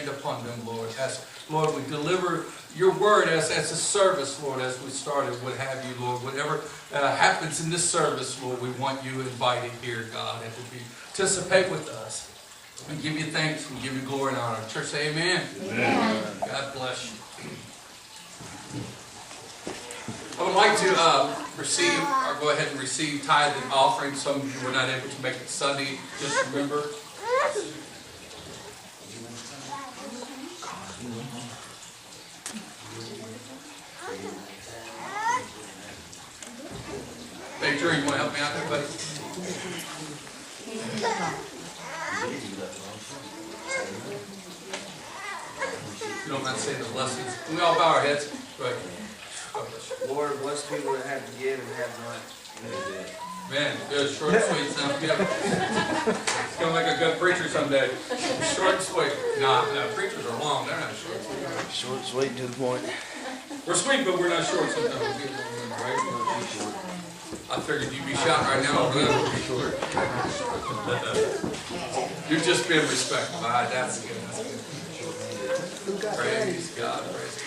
hand upon them, Lord. As, Lord, we deliver your word as a service, Lord, as we started, would have you, Lord. Whatever happens in this service, Lord, we want you invited here, God, and to participate with us. We give you thanks, we give you glory and honor. Church, say amen. Amen. God bless you. I would like to receive, or go ahead and receive tithe and offering. Some of you were not able to make it Sunday. Just remember. Hey, Drew, you want to help me out there, buddy? You don't mind saying the blessings. Can we all bow our heads? Go ahead. Lord, bless people that have to give and have not. Man, good, short and sweet. Sounds good. It's going to make a good preacher someday. Short and sweet. No, preachers are long. They're not short. Short, sweet, and to the point. We're sweet, but we're not short sometimes. We get a little bit, right? I figured you'd be shot right now. You've just been respectful. All right, that's good. That's good. Praise God. Praise God.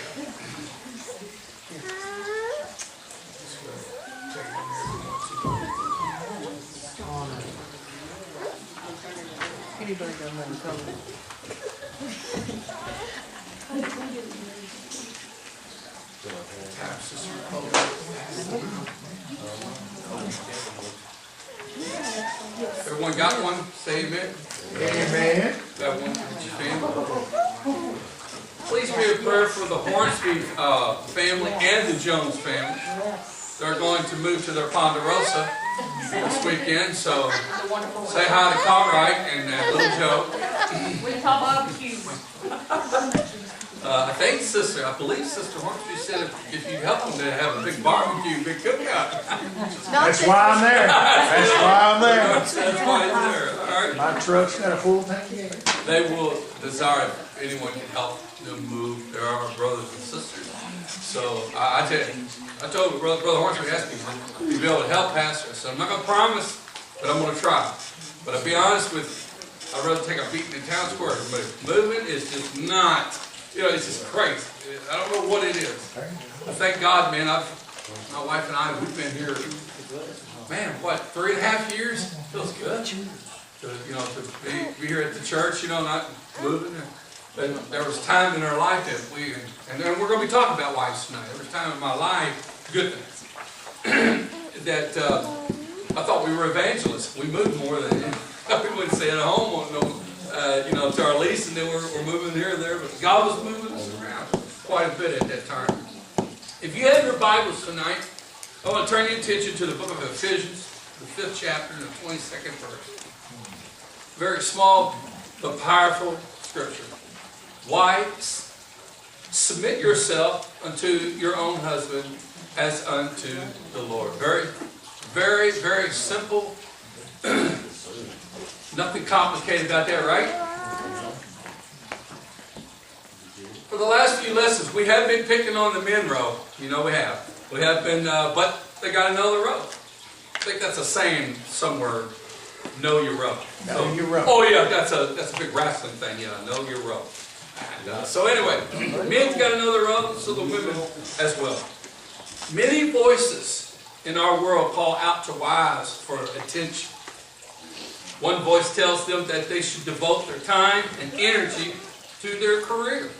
Anybody got nothing coming? Everyone got one? Say amen. Amen. Got one for your family. Please be a prayer for the Hornsby family and the Jones family. They're going to move to their Ponderosa this weekend, so say hi to Cartwright and little Joe. We call barbecue. I believe Sister Hornsby said if you help them to have a big barbecue, big cookout. That's why I'm there. That's why I'm there. That's why I'm there. All right. My truck's got a full tank. They will desire if anyone can help them move. There are brothers and sisters. So I told Brother Hornsby asked me if you'd be able to help Pastor. So I'm not going to promise, but I'm going to try. But I'll be honest with you, I'd rather take a beating in town square than move. Moving is just not, it's just crazy. I don't know what it is. I thank God, man. My wife and I, we've been here, man, what, 3.5 years? Feels good. To be here at the church, not moving. There was time in our life that and then we're going to be talking about wives tonight. There was time in my life, good things, that I thought we were evangelists. We moved more than we wouldn't stay at home on to our lease, and then we're moving here and there. But God was moving us around quite a bit at that time. If you have your Bibles tonight, I want to turn your attention to the book of Ephesians, the 5th chapter, and the 22nd verse. Very small but powerful scripture. Wives, submit yourself unto your own husband as unto the Lord. Very, very, very simple. Nothing complicated about that, right? For the last few lessons, we have been picking on the men row. We have. We have been, but they got to know the row. I think that's a saying somewhere. Know your row. Know your row. Oh yeah, that's a big wrestling thing. Yeah, know your row. And, so anyway, men's got to know the row, so the women as well. Many voices in our world call out to wives for attention. One voice tells them that they should devote their time and energy to their career.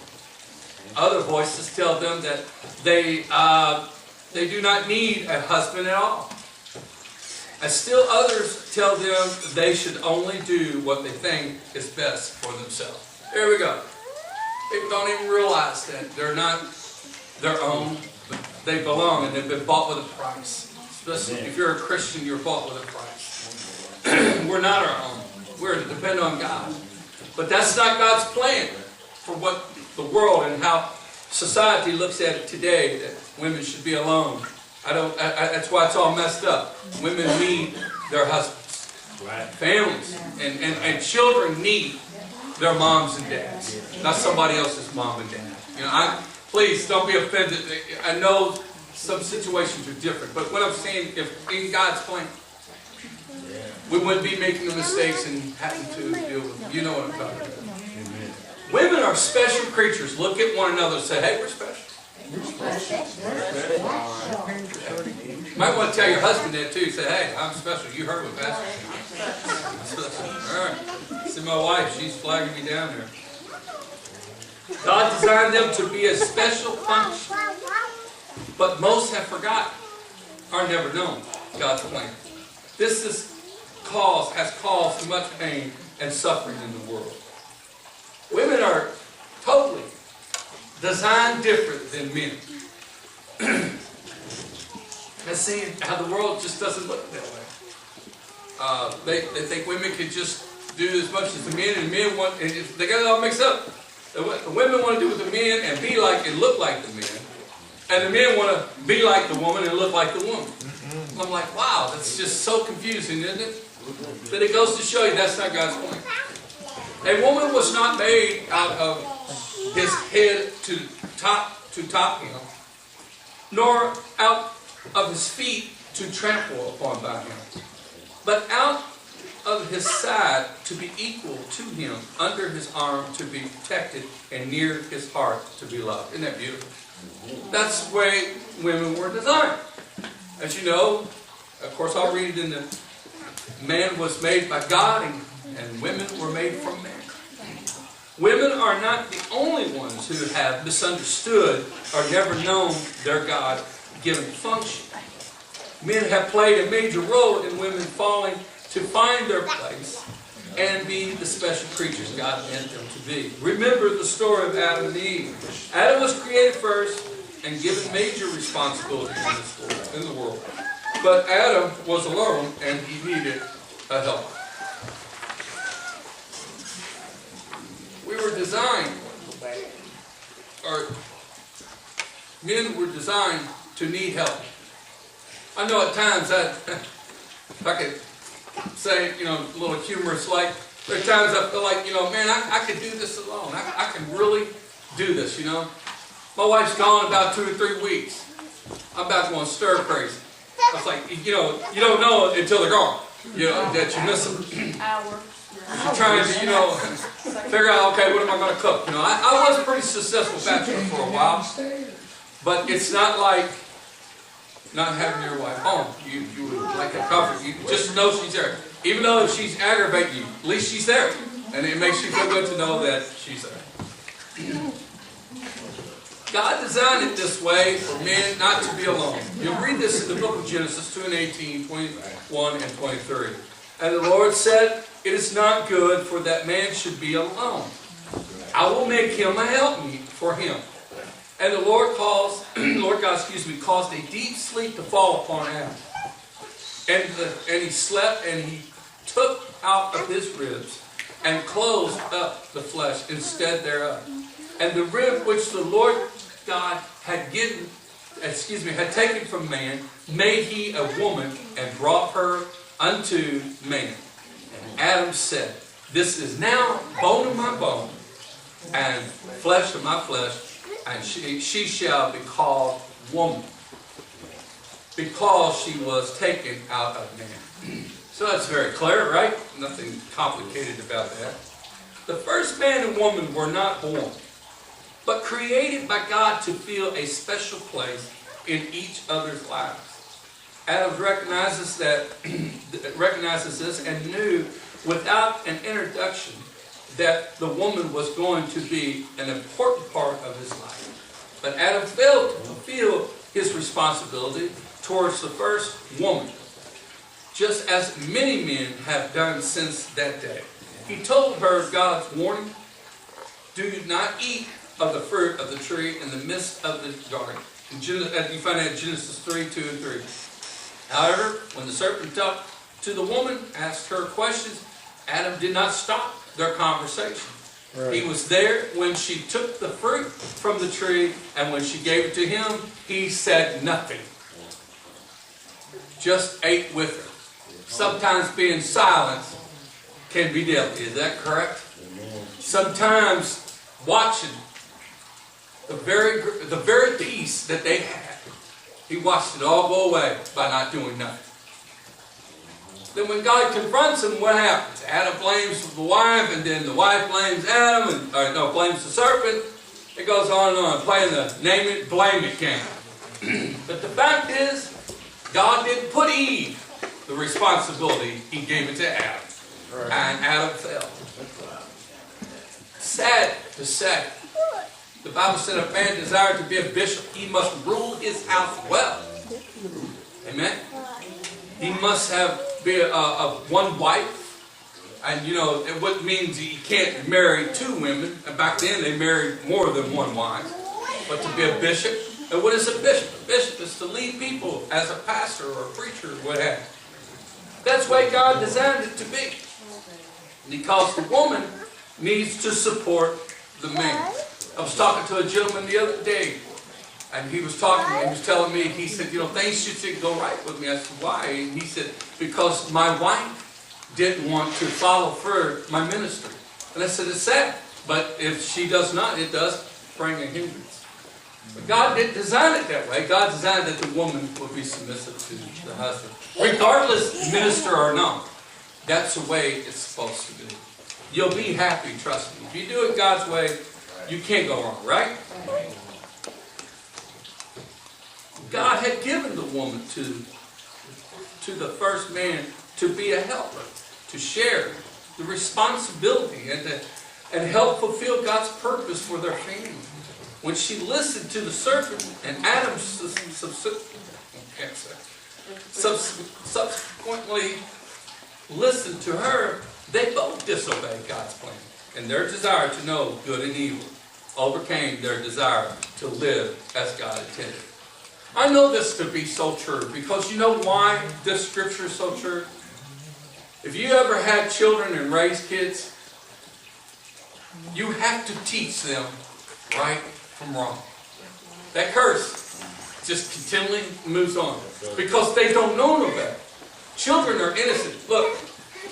Other voices tell them that they do not need a husband at all. And still others tell them they should only do what they think is best for themselves. There we go. People don't even realize that they're not their own, but they belong and they've been bought with a price. Especially if you're a Christian, you're bought with a price. We're not our own. We're to depend on God. But that's not God's plan for what the world and how society looks at it today, that women should be alone. That's why it's all messed up. Women need their husbands. Right. Families and children need their moms and dads, not somebody else's mom and dad. Please don't be offended. I know some situations are different, but what I'm saying, if in God's plan, we wouldn't be making the mistakes and having to deal with them. You know what I'm talking about. Amen. Women are special creatures. Look at one another and say, hey, we're special. Might want to tell your husband that too. Say, hey, I'm special. You heard what Pastor said. All right. See my wife, she's flagging me down there. God designed them to be a special function. But most have forgotten or never known God's plan. This has caused much pain and suffering in the world. Women are totally designed different than men. And seeing how the world just doesn't look that way. They think women can just do as much as the men, and men want, and they got it all mixed up. The women want to do with the men and be like and look like the men. And the men want to be like the woman and look like the woman. I'm like, wow, that's just so confusing, isn't it? But it goes to show you that's not God's plan. A woman was not made out of his head to top him, nor out of his feet to trample upon by him, but out of his side to be equal to him, under his arm to be protected, and near his heart to be loved. Isn't that beautiful? That's the way women were designed. As you know, of course I'll read it in the man was made by God and women were made from man. Women are not the only ones who have misunderstood or never known their God-given function. Men have played a major role in women falling to find their place and be the special creatures God meant them to be. Remember the story of Adam and Eve. Adam was created first and given major responsibility in the world. But Adam was alone and he needed a helper. We were designed, or men were designed to need help. I know at times that, if I could say, a little humorous, like, there are times I feel like, man, I could do this alone. I can really do this, My wife's gone about 2 or 3 weeks. I'm about going stir crazy. I was like, you don't know until they're gone, that you miss them. You're trying to, figure out, okay, what am I going to cook? I was a pretty successful bachelor for a while, but it's not like not having your wife home. You would like a comfort. You just know she's there. Even though if she's aggravating you, at least she's there. And it makes you feel good to know that she's there. God designed it this way for men not to be alone. You'll read this in the book of Genesis 2:18, 21 and 23. And the Lord said, it is not good for that man should be alone. I will make him a helpmeet for him. And the Lord caused a deep sleep to fall upon Adam. And he slept, and he took out of his ribs and closed up the flesh instead thereof. And the rib which the Lord God had taken from man, made he a woman and brought her unto man. And Adam said, this is now bone of my bone and flesh of my flesh, and she shall be called woman, because she was taken out of man. So that's very clear, right? Nothing complicated about that. The first man and woman were not born, but created by God to fill a special place in each other's lives. Adam recognizes this and knew without an introduction that the woman was going to be an important part of his life. But Adam failed to fulfill his responsibility towards the first woman, just as many men have done since that day. He told her God's warning, do not eat of the fruit of the tree in the midst of the garden. You find that in Genesis 3, 2 and 3. However, when the serpent talked to the woman, asked her questions, Adam did not stop their conversation. Right. He was there when she took the fruit from the tree, and when she gave it to him, he said nothing. Just ate with her. Sometimes being silent can be dealt with. Is that correct? Sometimes watching the very peace that they had, he watched it all go away by not doing nothing. then when God confronts him, what happens? Adam blames the wife, and then the wife blames Adam, blames the serpent. It goes on and on, playing the name it, blame it game. But the fact is, God didn't put Eve the responsibility. He gave it to Adam. Right. And Adam fell. Sad to say. The Bible said if a man desires to be a bishop, he must rule his house well. Amen? He must be a one wife. And you know, what means he can't marry two women. And back then they married more than one wife. But to be a bishop, and what is a bishop? A bishop is to lead people as a pastor or a preacher or what have you. That's the way God designed it to be. Because the woman needs to support the man. I was talking to a gentleman the other day, and he was telling me, he said, you know, things just didn't go right with me. I said, why? And he said, because my wife didn't want to follow for my ministry. And I said, it's sad, but if she does not, it does bring a hindrance. But God didn't design it that way. God designed that the woman would be submissive to the husband. Regardless, minister or not. That's the way it's supposed to be. You'll be happy, trust me. If you do it God's way, you can't go wrong, right? God had given the woman to the first man to be a helper, to share the responsibility and help fulfill God's purpose for their family. When she listened to the serpent and Adam subsequently listened to her, they both disobeyed God's plan. And their desire to know good and evil overcame their desire to live as God intended. I know this to be so true because you know why this scripture is so true? If you ever had children and raised kids, you have to teach them right from wrong. That curse just continually moves on because they don't know no better. Children are innocent. Look,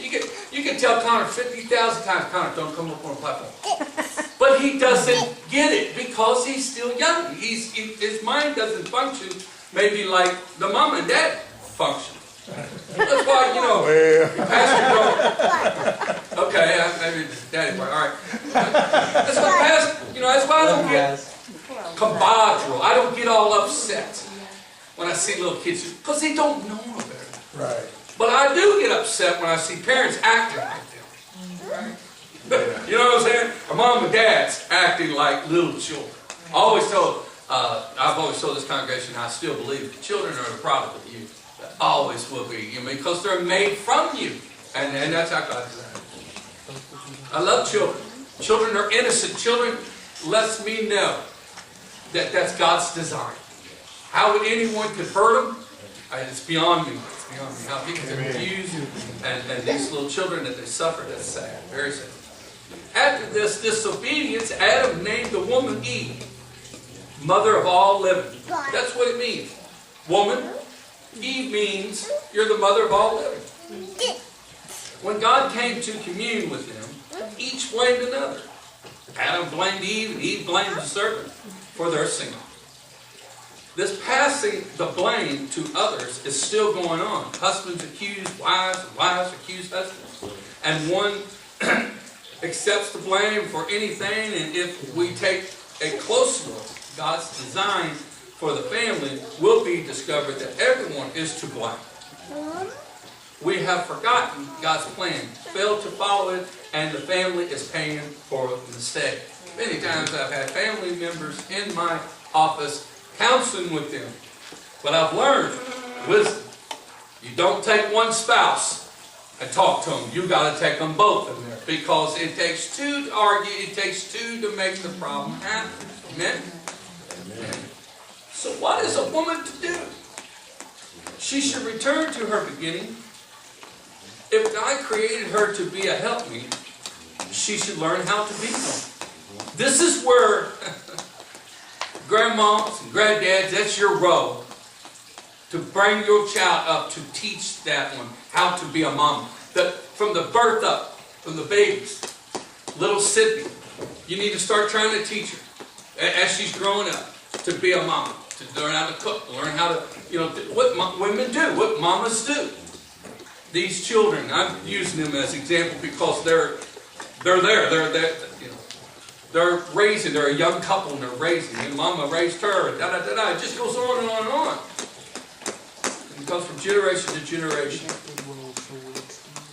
you can tell Connor 50,000 times, Connor, don't come up on a platform. But he doesn't get it because he's still young. His mind doesn't function maybe like the mom and dad function. That's why, you know, Pastor Bro. Okay, maybe daddy part. All right. That's why that's why I don't get compadre. I don't get all upset when I see little kids because they don't know no better. Right. But I do get upset when I see parents acting like them. You know what I'm saying? Our mom and dad's acting like little children. I've always told this congregation, I still believe that children are the product of you. They always will be. You know, because they're made from you. And that's how God designed it. I love children. Children are innocent. Children lets me know that that's God's design. How anyone could hurt them, it's beyond me. It's beyond me. How people can abuse and these little children that they suffer, that's sad. Very sad. After this disobedience, Adam named the woman Eve, mother of all living. That's what it means. Woman, Eve means you're the mother of all living. When God came to commune with them, each blamed another. Adam blamed Eve, and Eve blamed the serpent for their sin. This passing the blame to others is still going on. Husbands accuse wives, and wives accuse husbands. And one accepts the blame for anything, and if we take a close look, God's design for the family will be discovered that everyone is to blame. We have forgotten God's plan, failed to follow it, and the family is paying for the mistake. Many times I've had family members in my office counseling with them. But I've learned wisdom. You don't take one spouse and talk to them. You've got to take them both in there. Because it takes two to argue. It takes two to make the problem happen. Amen? Amen. So what is a woman to do? She should return to her beginning. If God created her to be a helpmeet, she should learn how to be one. This is where grandmas and granddads, that's your role. To bring your child up, to teach that one how to be a mom. From the birth up, from the babies. Little Sydney, you need to start trying to teach her as she's growing up to be a mom. To learn how to cook, learn how to, what women do, what mamas do. these children, I'm using them as example because they're there. You know, they're raising. They're a young couple and they're raising. And Mama raised her. And da-da-da-da. It just goes on and on and on. And it goes from generation to generation.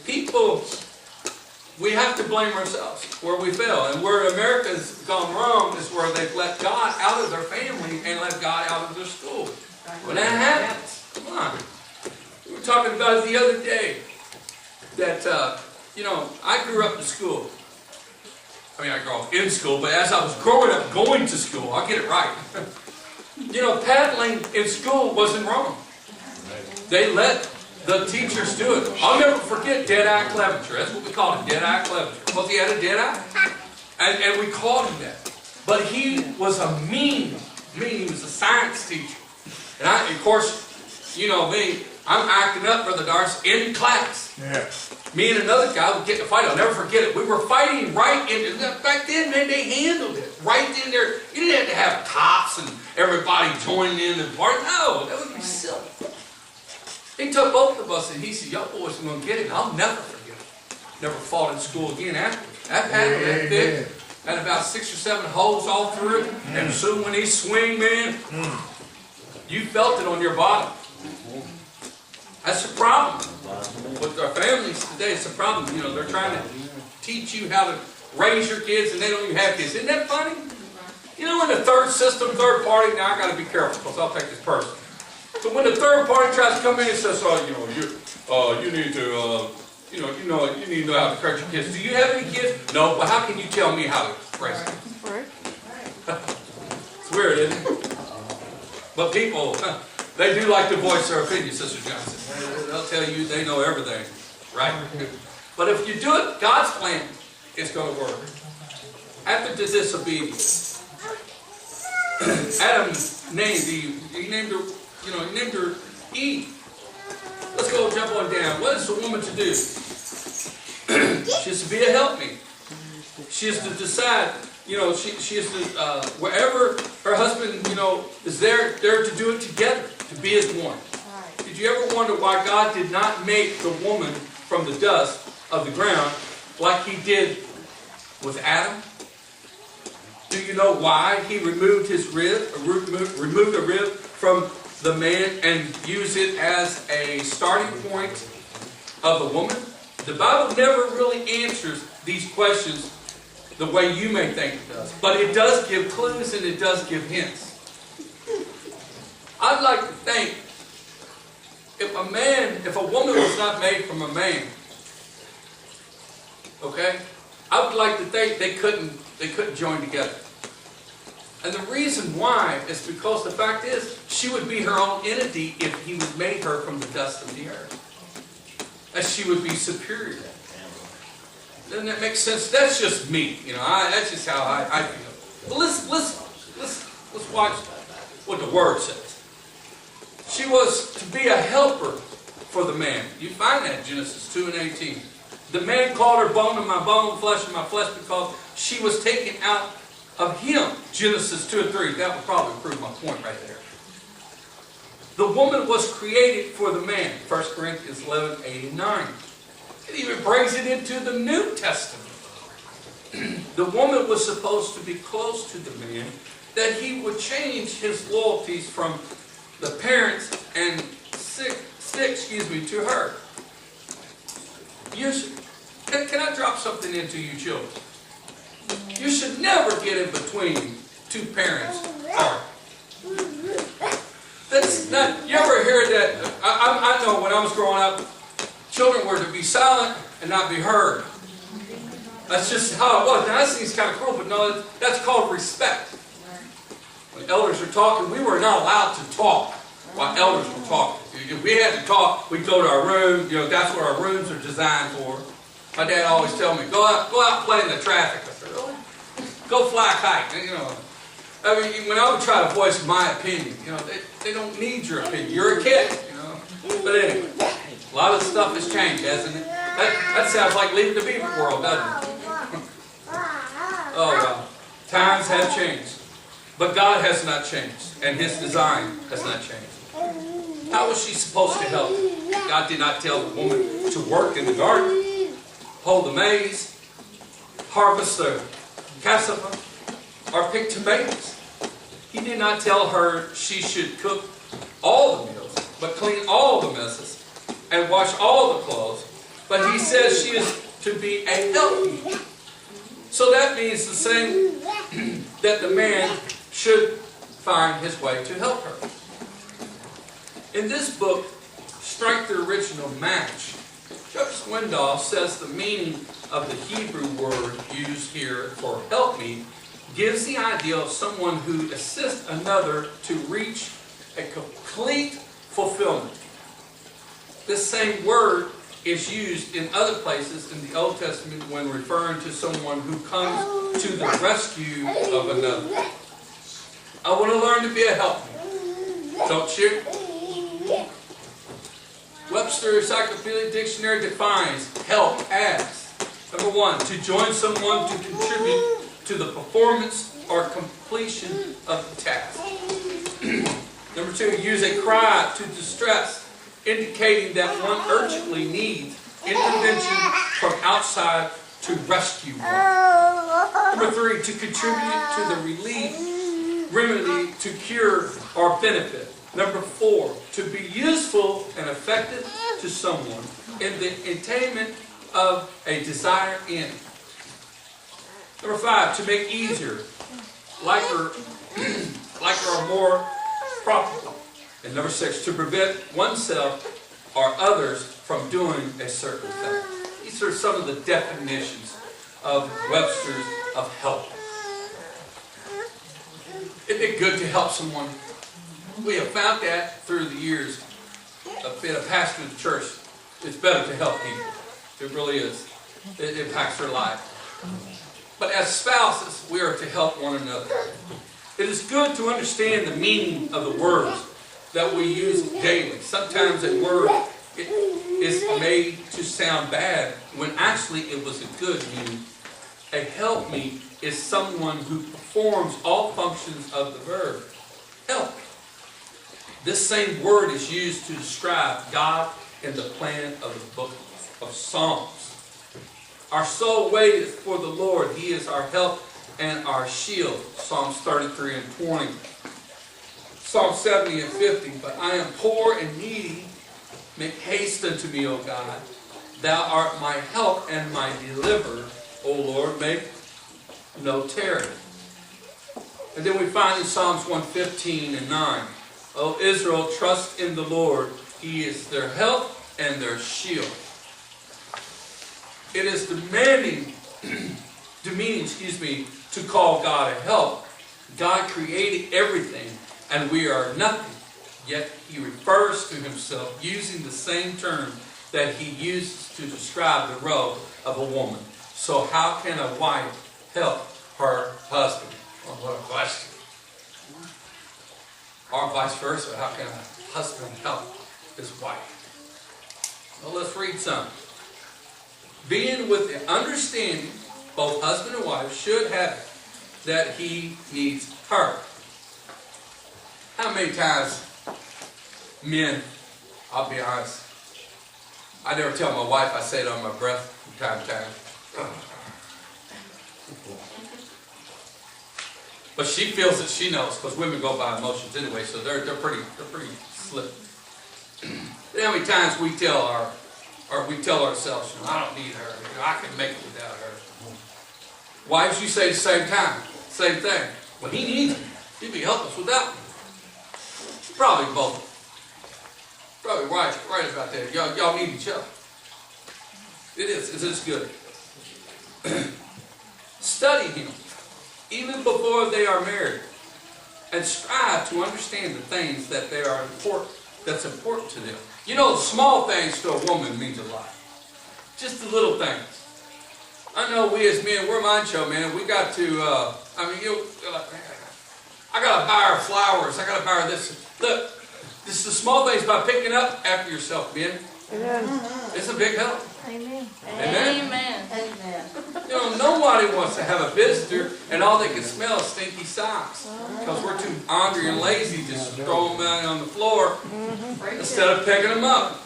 People, we have to blame ourselves where we fail. And where America's gone wrong is where they've let God out of their family and let God out of their school. When that happens, come on. We were talking about it the other day that, you know, I grew up in school. I mean, I grew up in school, but as I was growing up going to school, I'll get it right. You know, paddling in school wasn't wrong. They let the teachers do it. I'll never forget Dead-Eye Clevenger. That's what we called him, Dead-Eye Clevenger. Because he had a dead eye. And we called him that. But he was a he was a science teacher. And of course, you know me, I'm acting up, Brother Darce, in class. Yeah. Me and another guy would get in a fight. I'll never forget it. We were fighting right in, back then, man, they handled it. Right in there. You didn't have to have cops and everybody joining in and part. No, that would be silly. He took both of us and he said, y'all boys are going to get it. And I'll never forget it. Never fought in school again afterwards. That paddle that big. Had about 6 or 7 holes all through it. And soon when he swing, man, you felt it on your bottom. That's the problem. With our families today, it's a problem. You know, they're trying to teach you how to raise your kids and they don't even have kids. Isn't that funny? You know, in the third party, now I got to be careful because I'll take this person. But when the third party tries to come in and says, oh, you know, you need to, you need to know how to correct your kids. Do you have any kids? No, but how can you tell me how to raise them? It's weird, isn't it? But people, they do like to voice their opinion, Sister Johnson. They'll tell you they know everything, right? But if you do it, God's plan is going to work. After the disobedience, Adam named Eve. He named her, you know, he named her Eve. Let's go jump on down. What is a woman to do? She is to be a helpmate. She is to decide. You know, she is to, wherever her husband, you know, is there, they're to do it together, to be as one. Did you ever wonder why God did not make the woman from the dust of the ground like He did with Adam? Do you know why He removed his rib, removed a rib from the man and used it as a starting point of the woman? The Bible never really answers these questions the way you may think it does. But it does give clues and it does give hints. I'd like to think if a woman was not made from a man, okay, I would like to think they couldn't join together. And the reason why is because the fact is she would be her own entity if He would make her from the dust of the earth. That she would be superior. Doesn't that make sense? That's just me, you know. That's just how I feel. But let's watch what the Word says. She was to be a helper for the man. You find that in Genesis 2:18. The man called her bone of my bone, flesh of my flesh, because she was taken out of him. Genesis 2:3. That would probably prove my point right there. The woman was created for the man. 1 Corinthians 11:8-9. It even brings it into the New Testament. The woman was supposed to be close to the man, that he would change his loyalties from the parents and stick to her. Can I drop something into you children? You should never get in between two parents' heart. That's not, you ever hear that? I know when I was growing up, children were to be silent and not be heard. That's just how it was. Now that seems kind of cruel, but no, that's called respect. When elders are talking, we were not allowed to talk while elders were talking. If we had to talk, we'd go to our room. You know, that's what our rooms are designed for. My dad always tell me, go out and play in the traffic. I said, really? Go fly a kite. And, you know, I mean, when I would try to voice my opinion, you know, they don't need your opinion. You're a kid, you know. But anyway, a lot of stuff has changed, hasn't it? That sounds like leaving the beaver world, doesn't it? Oh, well. Times have changed. But God has not changed. And His design has not changed. How was she supposed to help? God did not tell the woman to work in the garden, hold the maize, harvest the cassava, or pick tomatoes. He did not tell her she should cook all the meals, but clean all the messes, and wash all the clothes. But he says she is to be a helpmeet. So that means the same that the man should find his way to help her. In this book, Strike the Original Match, Chuck Swindoll says the meaning of the Hebrew word used here for helpmeet gives the idea of someone who assists another to reach a complete fulfillment. This same word is used in other places in the Old Testament when referring to someone who comes to the rescue of another. I want to learn to be a helpmeet. Don't you? Webster's Encyclopedic Dictionary defines help as, number 1, to join someone to contribute to the performance or completion of the task. Number 2, use a cry to distress, indicating that one urgently needs intervention from outside to rescue one. Number 3, to contribute to the relief, remedy, to cure, or benefit. Number 4, to be useful and effective to someone in the attainment of a desired end. Number 5, to make easier, liker or more profitable. And number 6, to prevent oneself or others from doing a certain thing. These are some of the definitions of Webster's of help. Isn't it good to help someone? We have found that through the years of being a pastor of the church. It's better to help people. It really is. It impacts their life. But as spouses, we are to help one another. It is good to understand the meaning of the words that we use daily. Sometimes a word is made to sound bad when actually it was a good meaning. A helpmeet is someone who performs all functions of the verb help. This same word is used to describe God in the plan of the book of Psalms. Our soul waiteth for the Lord. He is our help and our shield. Psalms 33 and 20. Psalm 70 and 50. But I am poor and needy. Make haste unto me, O God. Thou art my help and my deliverer. O Lord, make no tarry. And then we find in Psalms 115 and 9. O Israel, trust in the Lord. He is their help and their shield. It is demeaning, to call God a help. God created everything, and we are nothing. Yet He refers to Himself using the same term that He uses to describe the role of a woman. So how can a wife help her husband? Well, what a question. Or vice versa, how can a husband help his wife? Well, let's read some. Being with the understanding, both husband and wife should have it, that he needs her. How many times, men, I'll be honest, I never tell my wife, I say it on my breath from time to time. But she feels that she knows, because women go by emotions anyway, so they're pretty slick. How many times we tell ourselves, I don't need her, I can make it without her. Wives, you say the same thing. Well, he needs me. He'd be helpless without me. Probably both. Probably right about that. Y'all need each other. It is good. Study him, even before they are married, and strive to understand the things that's important to them. You know, small things to a woman means a lot. Just the little things. I know we as men, we're macho, man. We got to, I got to buy her flowers. I got to buy her this. Look, this is the small things by picking up after yourself, men. Amen. It's a big help. Amen. Amen. Amen. Amen. You know, nobody wants to have a visitor and all they can smell is stinky socks. Because we're too hungry and lazy to just throw them out on the floor instead of picking them up.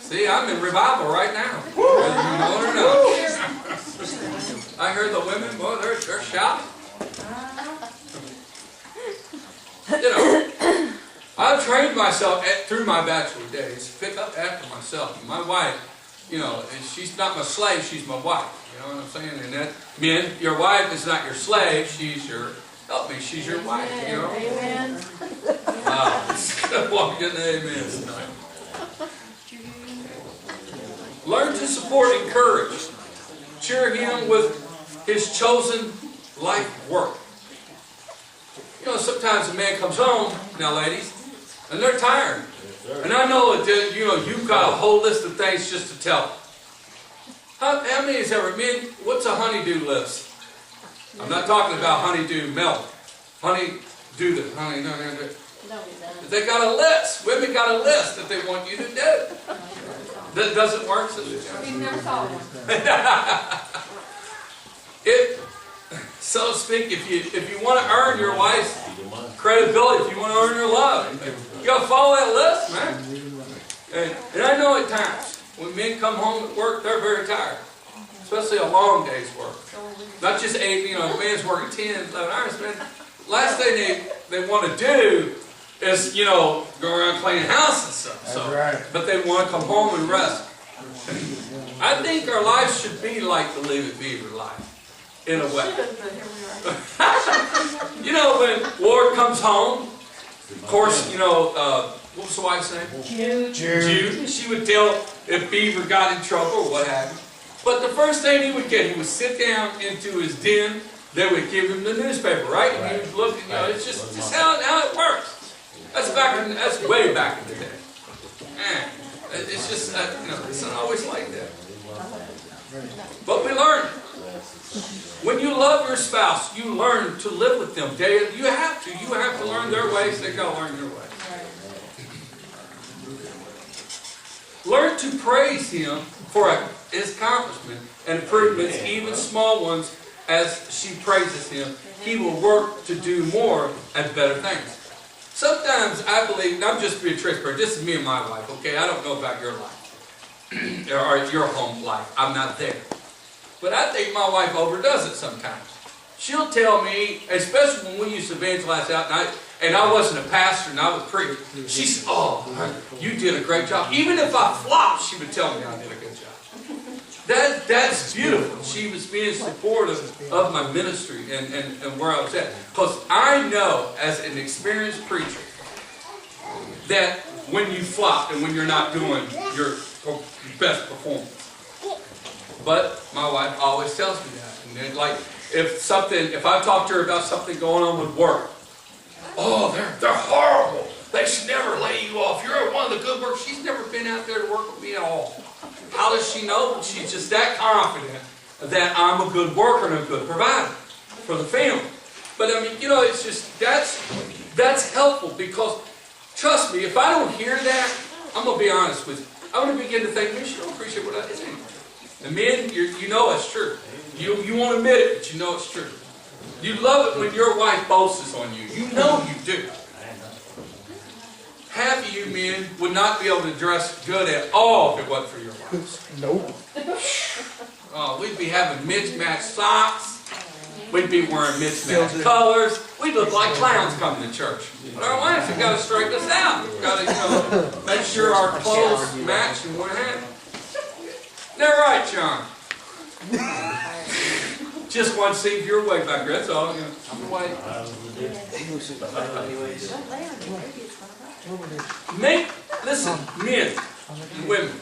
See, I'm in revival right now. Whether you know it or not. I heard the women, boy, they're shouting. You know, I've trained myself through my bachelor days to pick up after myself. My wife, you know, she's not my slave, she's my wife. You know what I'm saying? And that, men, your wife is not your slave, she's your, help me, she's your wife, you know? Amen. Walk in the amen tonight. Learn to support and encourage. Cheer him with his chosen life work. You know, sometimes a man comes home, now ladies, and they're tired. And I know that, you know, you've got a whole list of things just to tell them. How many has ever, men, what's a honeydew list? I'm not talking about honeydew milk. Honeydew the honey, no. They got a list. Women got a list that they want you to do. That doesn't work, Sister John? We've never saw one. So to speak, if you want to earn your wife's credibility, if you want to earn her love, you got to follow that list, man. And I know at times, when men come home at work, they're very tired. Especially a long day's work. Not just 8, you know, a man's working 10, 11 hours, man. Last thing they want to do is, you know, go around cleaning house and stuff. So, right. But they want to come home and rest. I think our lives should be like the Leave It Beaver life, in a way. You know, when Ward comes home, of course, you know, what was the wife's name? Jude. She would tell if Beaver got in trouble or what have you. But the first thing he would get, he would sit down into his den. They would give him the newspaper, right? And he would look, you know, it's just how it works. That's way back in the day. Man, it's just, you know, it's not always like that. But we learn. When you love your spouse, you learn to live with them. You have to. You have to learn their ways. They got to learn your ways. Learn to praise him for his accomplishment and improvements, even small ones, as she praises him. He will work to do more and better things. Sometimes I believe, and I'm just being transparent, this is me and my wife, okay? I don't know about your life, or your home life. I'm not there. But I think my wife overdoes it sometimes. She'll tell me, especially when we used to evangelize out, and I wasn't a pastor and I was preaching, she said, oh, you did a great job. Even if I flopped, she would tell me I did a good job. That's beautiful. She was being supportive of my ministry and where I was at. Because I know, as an experienced preacher, that when you flop and when you're not doing your best performance. But my wife always tells me that. And then, like, if I talk to her about something going on with work, oh, they're horrible. They should never lay you off. You're one of the good workers. She's never been out there to work with me at all. How does she know? She's just that confident that I'm a good worker and a good provider for the family. But I mean, you know, it's just, that's helpful because, trust me, if I don't hear that, I'm going to be honest with you. I'm going to begin to think, man, she don't appreciate what I say. And men, you know it's true. You won't admit it, but you know it's true. You love it when your wife boasts on you. You know you do. Half of you men would not be able to dress good at all if it wasn't for your wives. Nope. Oh, we'd be having mismatched socks. We'd be wearing mismatched colors. We'd look like clowns coming to church. But our wives have got to straighten us out. We've got to, you know, make sure our clothes match and what have you. They're right, John. Just want to see if you're way back there. That's all. You know, I'm away. Listen, men and women.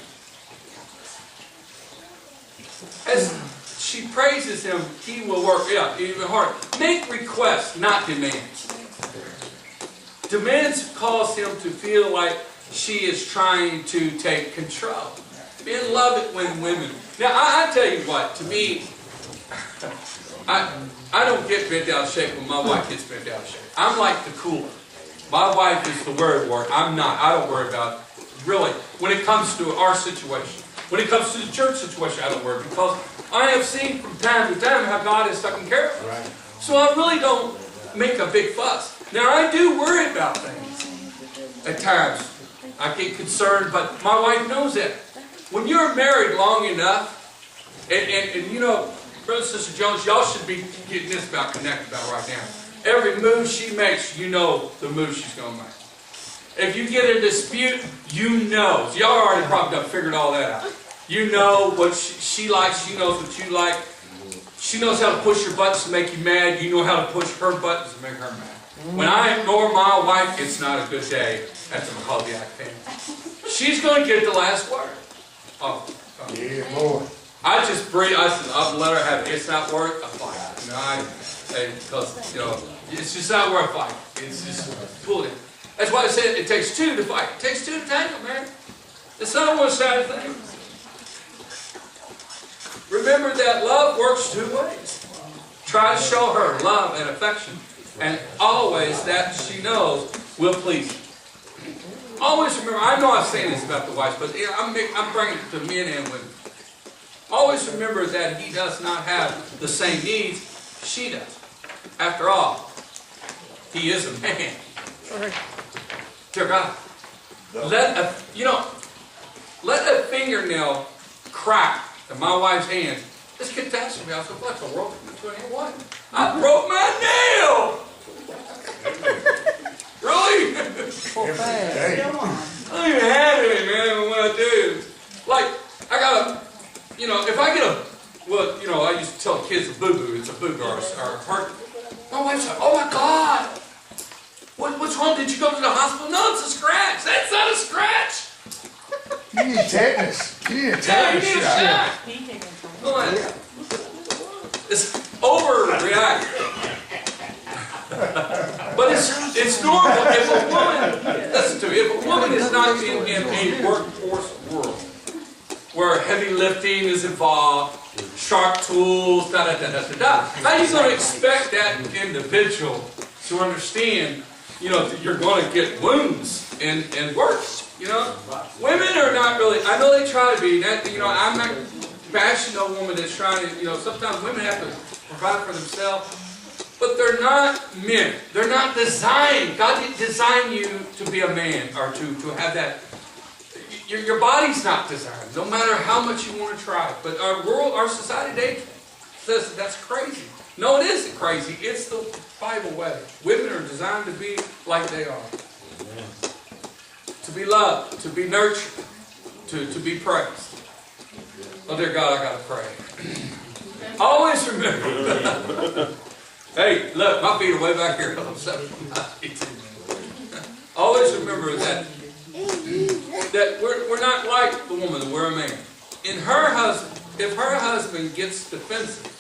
As she praises him, he will work even harder. Make requests, not demands. Demands cause him to feel like she is trying to take control. Men love it when women. Now, I tell you what, to me, I don't get bent out of shape when my wife gets bent out of shape. I'm like the cooler. My wife is the worried word. I'm not. I don't worry about it. Really, when it comes to our situation. When it comes to the church situation, I don't worry because I have seen from time to time how God has taken care of us. Right. So I really don't make a big fuss. Now, I do worry about things at times. I get concerned, but my wife knows that. when you're married long enough, and you know, Brother and Sister Jones, y'all should be getting this about connected about right now. Every move she makes, you know the move she's going to make. If you get in a dispute, you know. Y'all already probably done figured all that out. You know what she likes, she knows what you like. She knows how to push your buttons to make you mad. You know how to push her buttons to make her mad. When I ignore my wife, it's not a good day at the Mackowiak family. She's going to get the last word. Oh. Yeah, boy. I just breathe. I said, I'll let her have it. It's not worth a fight. You know, because, you know, it's just not worth a fight. It's just pull it. That's why I said it takes two to fight. It takes two to tango, man. It's not a one-sided thing. Remember that love works two ways. Try to show her love and affection, and always that she knows will please you. Always remember, I know I'm saying this about the wives, but I'm bringing it to men and women. Always remember that he does not have the same needs she does. After all, he is a man. Dear God, let a fingernail crack in my wife's hand. This catastrophe, I was like, what the world? What? I broke my nail! Really? Hey. I don't even have any, man, what I do. Like, I gotta, you know, if I get a, well, you know, I used to tell kids a boo-boo, it's a boo-boo or a hurt. My wife's like, oh my God! What's wrong? Did you go to the hospital? No, it's a scratch. That's not a scratch. You need tetanus. You need a Yeah, you tetanus need a shot. shot. It's overreacting. But it's normal. If a woman, listen to me, if a woman is not in a workforce world where heavy lifting is involved, sharp tools, how are you going to expect that individual to understand, you know, that you're going to get wounds and work? You know, women are not really. I know they try to be. That, you know, I'm not bashing a woman that's trying to. You know, sometimes women have to provide for themselves, but they're not men. They're not designed. God didn't design you to be a man or to have that. Your body's not designed. No matter how much you want to try, but our world, our society today says that's crazy. No, it isn't crazy. It's the Bible way. Women are designed to be like they are. To be loved, to be nurtured, to be praised. Oh dear God, I gotta pray. Always remember. Hey, look, my feet are way back here. Always remember that we're not like the woman, we're a man. If her husband gets defensive,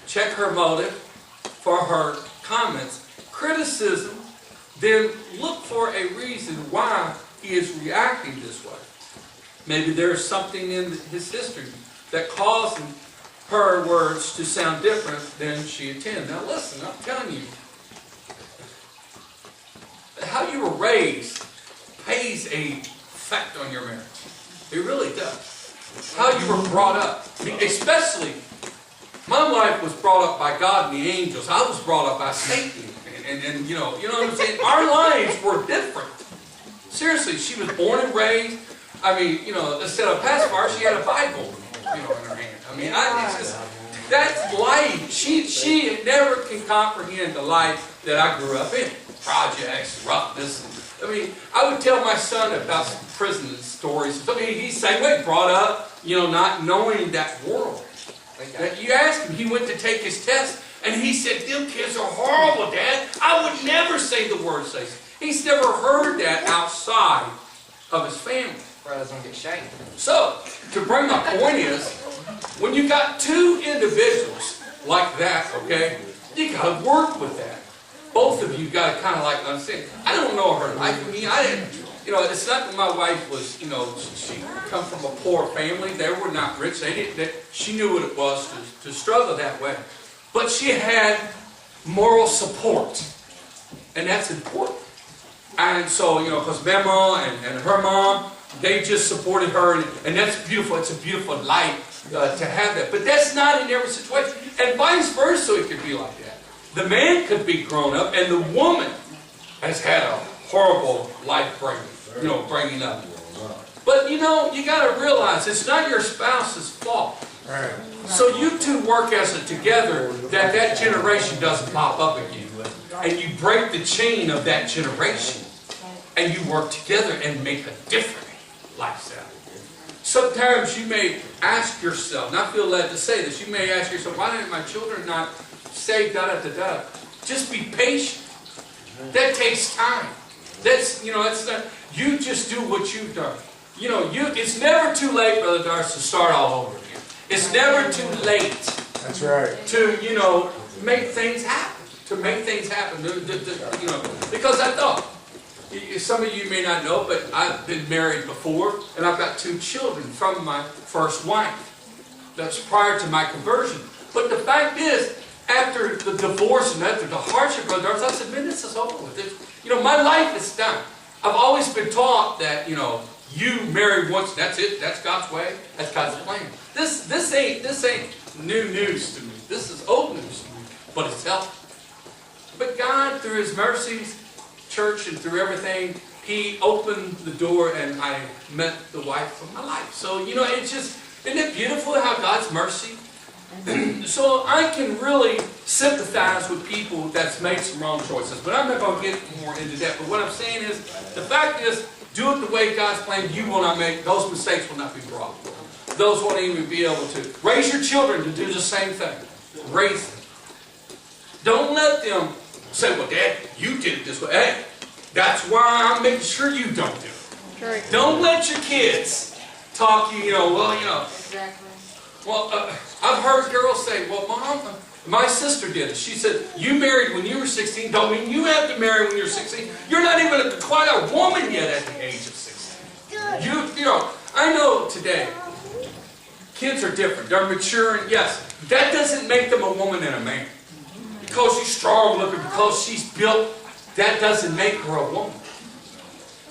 check her motive for her comments, criticism, then look for a reason why he is reacting this way. Maybe there's something in his history that caused her words to sound different than she intended. Now listen, I'm telling you, how you were raised pays a effect on your marriage. It really does. How you were brought up, especially, my wife was brought up by God and the angels. I was brought up by Satan, and you know what I'm saying. Our lives were different. Seriously, she was born and raised. I mean, you know, instead of a pacifier, she had a Bible, you know, in her hand. I mean, it's just, that's life. She never can comprehend the life that I grew up in. Projects, roughness. I mean, I would tell my son about some prison stories. I mean, he's same way, brought up, you know, not knowing that world. That you asked him, he went to take his test, and he said, "Them kids are horrible, Dad. I would never say the word Satan." He's never heard that outside of his family. Brothers don't get shamed. So, to bring my point is, when you got two individuals like that, okay, you got to work with that. Both of you got to kind of like understand. I don't know her like me. I didn't, you know, it's not that my wife was, you know, she come from a poor family. They were not rich. She knew what it was to struggle that way. But she had moral support. And that's important. And so, you know, because Mama and her mom, they just supported her, and that's beautiful. It's a beautiful life to have that. But that's not in every situation. And vice versa, it could be like that. The man could be grown up, and the woman has had a horrible life bringing up. But But you know, you got to realize it's not your spouse's fault. Right. So you two work as a together that that generation doesn't pop up again. And you break the chain of that generation. And you work together and make a different lifestyle. Sometimes you may ask yourself, and I feel led to say this, you may ask yourself, why didn't my children not say da-da-da-da? Just be patient. That takes time. That's, you know, that's not, you just do what you've done. You know, it's never too late, Brother Darcy, to start all over again. It's never too late. That's right. To, you know, make things happen. To make things happen. You know, because I thought, some of you may not know, but I've been married before, and I've got 2 children from my first wife. That's prior to my conversion. But the fact is, after the divorce and after the hardship, Brother Darcy, I said, man, this is over with. You know, my life is done. I've always been taught that, you know, you marry once, that's it, that's God's way, that's God's plan. This ain't new news to me. This is old news to me, but it's healthy. But God, through His mercies, church, and through everything, He opened the door and I met the wife of my life. So, you know, it's just, isn't it beautiful how God's mercy? So I can really sympathize with people that's made some wrong choices. But I'm not going to get more into that. But what I'm saying is, the fact is, do it the way God's planned. You will not make, those mistakes will not be brought. Those won't even be able to. Raise your children to do the same thing. Raise them. Don't let them say, well, Dad, you did it this way. Hey, that's why I'm making sure you don't do it. Right. Don't let your kids talk you know, well, you know. Exactly. Well, I've heard girls say, well, Mom, my sister did it. She said, you married when you were 16. Don't mean you have to marry when you're 16. You're not even quite a woman yet at the age of 16. You know, I know today, kids are different. They're maturing. Yes, that doesn't make them a woman and a man. Because she's strong looking, because she's built, that doesn't make her a woman.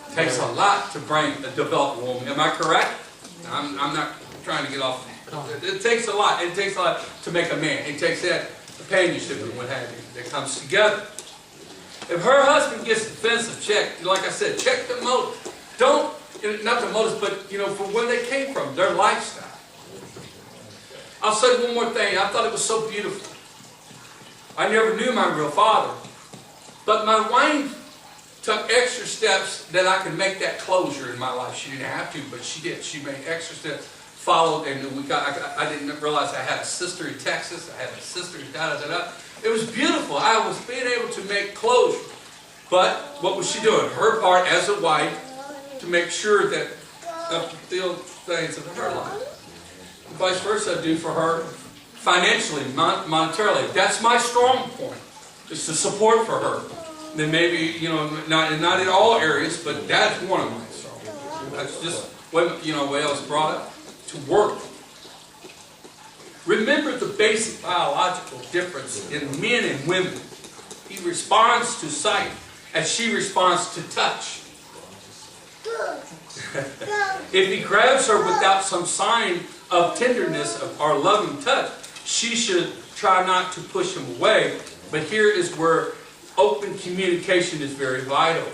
It takes a lot to bring a developed woman. Am I correct? I'm not trying to get off. It takes a lot. It takes a lot to make a man. It takes that companionship and what have you that comes together. If her husband gets defensive, check. Like I said, check the motive. Don't, not the motives, but you know, for where they came from, their lifestyle. I'll say one more thing. I thought it was so beautiful. I never knew my real father, but my wife took extra steps that I could make that closure in my life. She didn't have to, but she did. She made extra steps, followed, and I didn't realize I had a sister in Texas. I had a sister in da-da-da-da. It was beautiful. I was being able to make closure. But what was she doing? Her part as a wife to make sure that the things of her life. And vice versa, I do for her financially, monetarily. That's my strong point. It's the support for her. Then maybe, you know, not in all areas, but that's one of my strong points. That's just what, you know, way I was brought up to work. Remember the basic biological difference in men and women. He responds to sight as she responds to touch. If he grabs her without some sign of tenderness or loving touch, she should try not to push him away. But here is where open communication is very vital.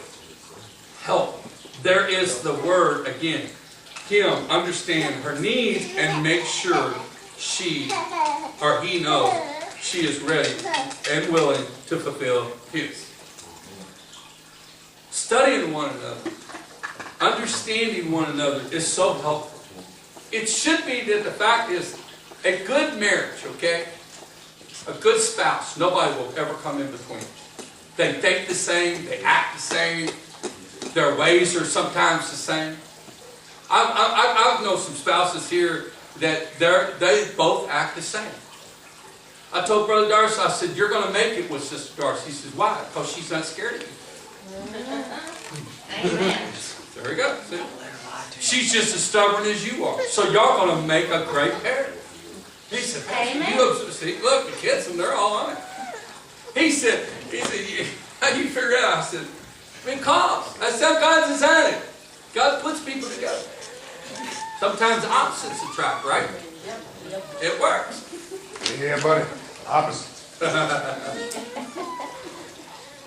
Help. There is the word again. Him, understand her needs and make sure she or he knows she is ready and willing to fulfill his. Studying one another, understanding one another is so helpful. It should be that the fact is a good marriage, okay? A good spouse, nobody will ever come in between. They think the same, they act the same, their ways are sometimes the same. I've known some spouses here that they both act the same. I told Brother Darcy, I said, you're going to make it with Sister Darcy. He says, why? Because she's not scared of you. Amen. There you go. See? She's just as stubborn as you are. So y'all going to make a great pair. He said, see, look, the kids, and they're all on it. He said, how do you figure it out? I said, because that's how God designed it. God puts people together. Sometimes opposites attract, right? It works. Yeah, buddy. Opposites.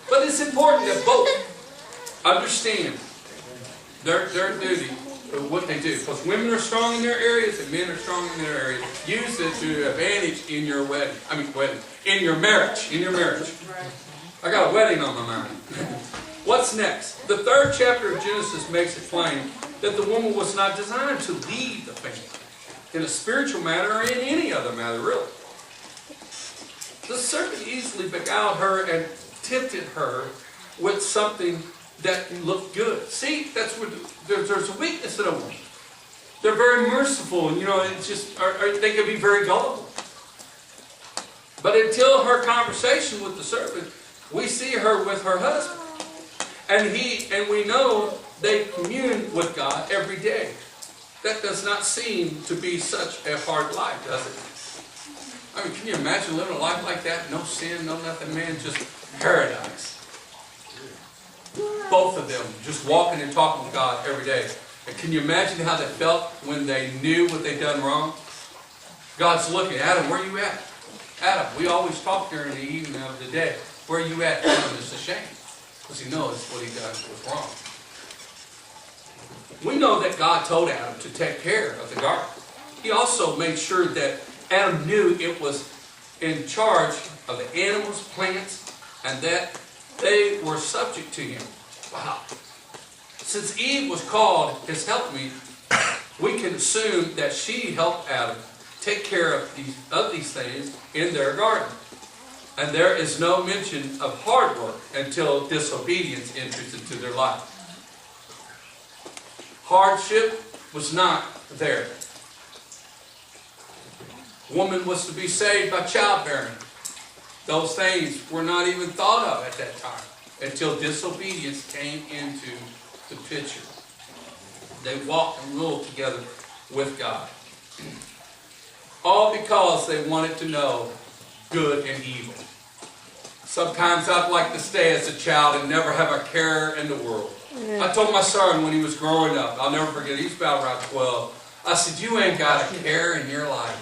But it's important that both understand their duty what they do. Because women are strong in their areas and men are strong in their areas. Use it to advantage in your wedding. In your marriage. In your marriage. I got a wedding on my mind. What's next? The 3rd chapter of Genesis makes it plain that the woman was not designed to lead the family in a spiritual matter or in any other matter, really. The serpent easily beguiled her and tempted her with something that looked good. See, that's what there's a weakness in a woman. They're very merciful, and it's just they can be very gullible. But until her conversation with the serpent, we see her with her husband. And we know they commune with God every day. That does not seem to be such a hard life, does it? I mean, can you imagine living a life like that? No sin, no nothing, man, just paradise. Both of them just walking and talking with God every day. And can you imagine how they felt when they knew what they'd done wrong? God's looking, Adam, where are you at? Adam, we always talk during the evening of the day. Where are you at? Adam is ashamed. Because he knows what he done was wrong. We know that God told Adam to take care of the garden. He also made sure that Adam knew it was in charge of the animals, plants, and that they were subject to him. Wow. Since Eve was called his helpmeet, we can assume that she helped Adam take care of these things in their garden. And there is no mention of hard work until disobedience enters into their life. Hardship was not there. Woman was to be saved by childbearing. Those things were not even thought of at that time until disobedience came into the picture. They walked and ruled together with God. All because they wanted to know good and evil. Sometimes I'd like to stay as a child and never have a care in the world. I told my son when he was growing up, I'll never forget, he was about around 12, I said, you ain't got a care in your life.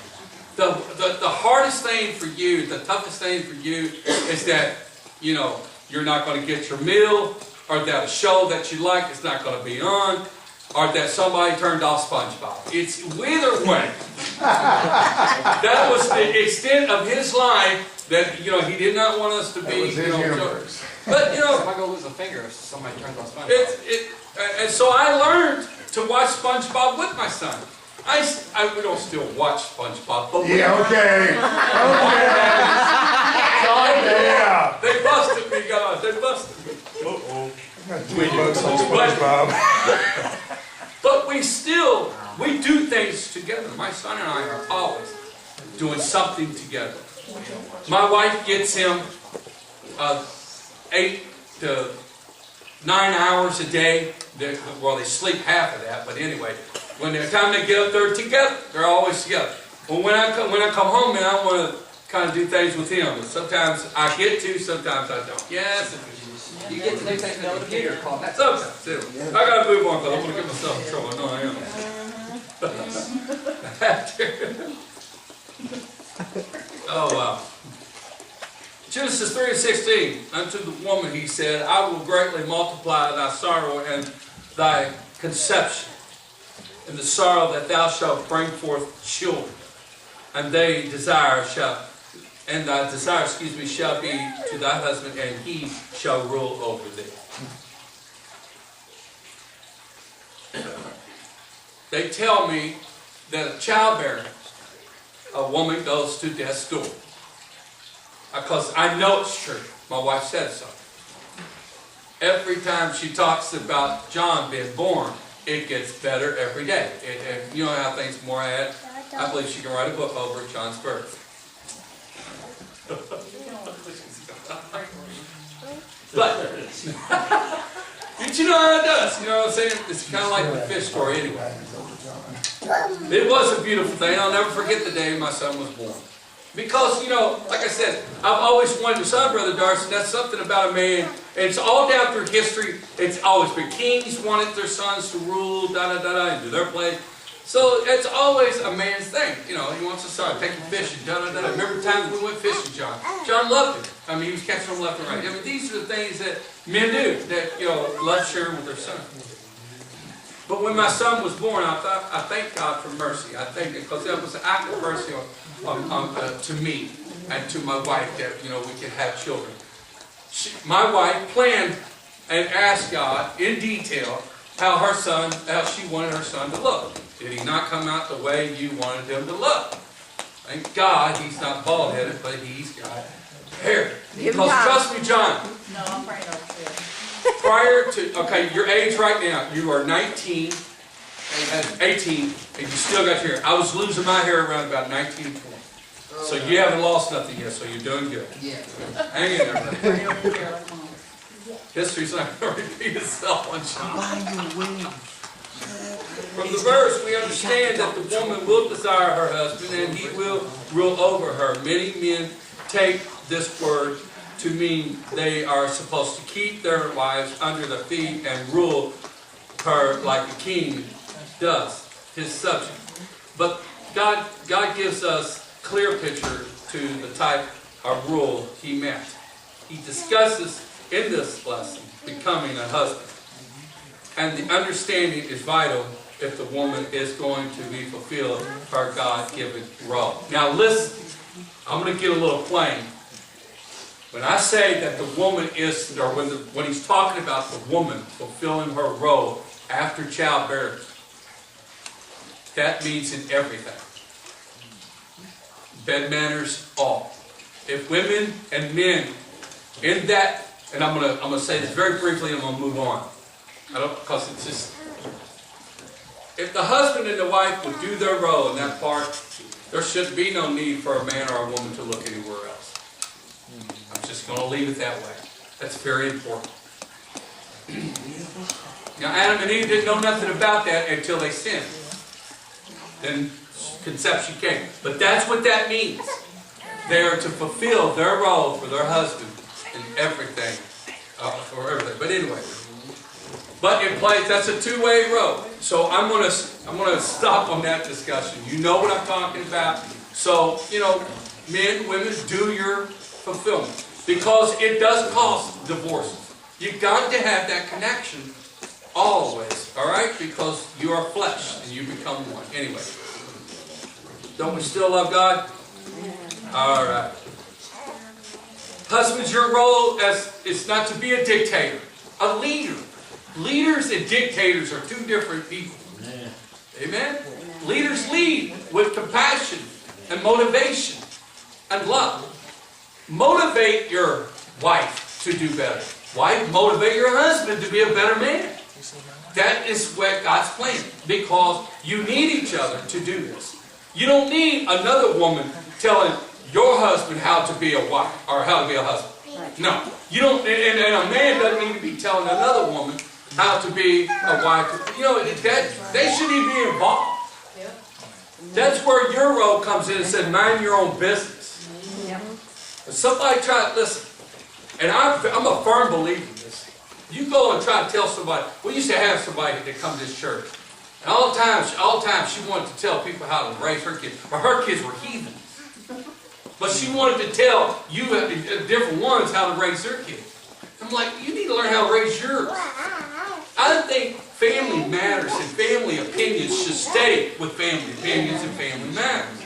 The hardest thing for you, the toughest thing for you is that, you're not going to get your meal, or that a show that you like is not going to be on, or that somebody turned off SpongeBob. It's either way. That was the extent of his life that, he did not want us to be, But, if I go lose a finger if somebody turns on SpongeBob. And so I learned to watch SpongeBob with my son. We don't still watch SpongeBob, but okay. Yeah. They busted me, guys. They busted me. But we do things together. My son and I are always doing something together. My wife gets him 8 to 9 hours a day. They sleep half of that, but anyway, when the time they get up there together, they're always together. Well, when I come home, man, I want to kind of do things with him. Sometimes I get to, sometimes I don't. Yes. You get to do things with other people. Sometimes, too. I got to move on because I'm going to get myself in trouble. I know I am. Oh, wow. Genesis 3:16, unto the woman he said, I will greatly multiply thy sorrow and thy conception, and the sorrow that thou shalt bring forth children, and thy desire shall be to thy husband, and he shall rule over thee. They tell me that a childbearing, a woman goes to death's door. Because I know it's true. My wife said so. Every time she talks about John being born, it gets better every day. You know how things more add. I believe she can write a book over John's birth. But, you know how it does. You know what I'm saying? It's kind of like the fish story anyway. It was a beautiful thing. I'll never forget the day my son was born. Because, like I said, I've always wanted a son, Brother Darcy. That's something about a man. It's all down through history. It's always been kings wanted their sons to rule, and do their place. So it's always a man's thing. He wants a son. Take him fishing, Remember times we went fishing, John? John loved it. I mean, he was catching them left and right. These are the things that men do, that, love sharing with their son. But when my son was born, I thank God for mercy. I thank it because that was an act of mercy to me and to my wife that, you know, we could have children. My wife planned and asked God in detail how she wanted her son to look. Did he not come out the way you wanted him to look? Thank God he's not bald-headed, but he's got hair. Because trust me, John. No, I'm afraid of it. Prior to, okay, your age right now, you are 19, and 18, and you still got your hair. I was losing my hair around about 19 and 20. So you haven't lost nothing yet, so you're doing good. Yeah. Hang in there. History's not going to repeat itself on John. From the verse, we understand that the woman will desire her husband, and he will rule over her. Many men take this word to mean they are supposed to keep their wives under their feet and rule her like a king does his subject. But God gives us clear picture to the type of rule he meant. He discusses in this lesson becoming a husband. And the understanding is vital if the woman is going to be fulfilled her God-given role. Now listen, I'm going to get a little plain. When I say that the woman is, or when he's talking about the woman fulfilling her role after childbirth, that means in everything. Bed manners, all. If women and men in that, and I'm gonna say this very briefly and I'm gonna move on. Because it's just, if the husband and the wife would do their role in that part, there should be no need for a man or a woman to look anywhere else. I'm just going to leave it that way. That's very important. Now, Adam and Eve didn't know nothing about that until they sinned. Then conception came. But that's what that means. They are to fulfill their role for their husband in everything. For everything. But anyway. But in place, that's a two-way road. So I'm going to stop on that discussion. You know what I'm talking about. So, you know, men, women, do your fulfillment. Because it does cause divorces. You've got to have that connection always. Alright? Because you are flesh and you become one. Anyway. Don't we still love God? Alright. Husbands, your role is not to be a dictator. A leader. Leaders and dictators are two different people. Amen? Leaders lead with compassion and motivation and love. Motivate your wife to do better. Wife, motivate your husband to be a better man. That is what God's plan. Because you need each other to do this. You don't need another woman telling your husband how to be a wife or how to be a husband. No. You don't, and a man doesn't need to be telling another woman how to be a wife. You know, they shouldn't even be involved. That's where your role comes in and says, mind your own business. If somebody try to listen, and I'm a firm believer in this. You go and try to tell somebody, we used to have somebody that come to this church, and all the time she wanted to tell people how to raise her kids, or her kids were heathens. But she wanted to tell you different ones how to raise their kids. I'm like, you need to learn how to raise yours. I think family matters and family opinions should stay with family opinions and family matters.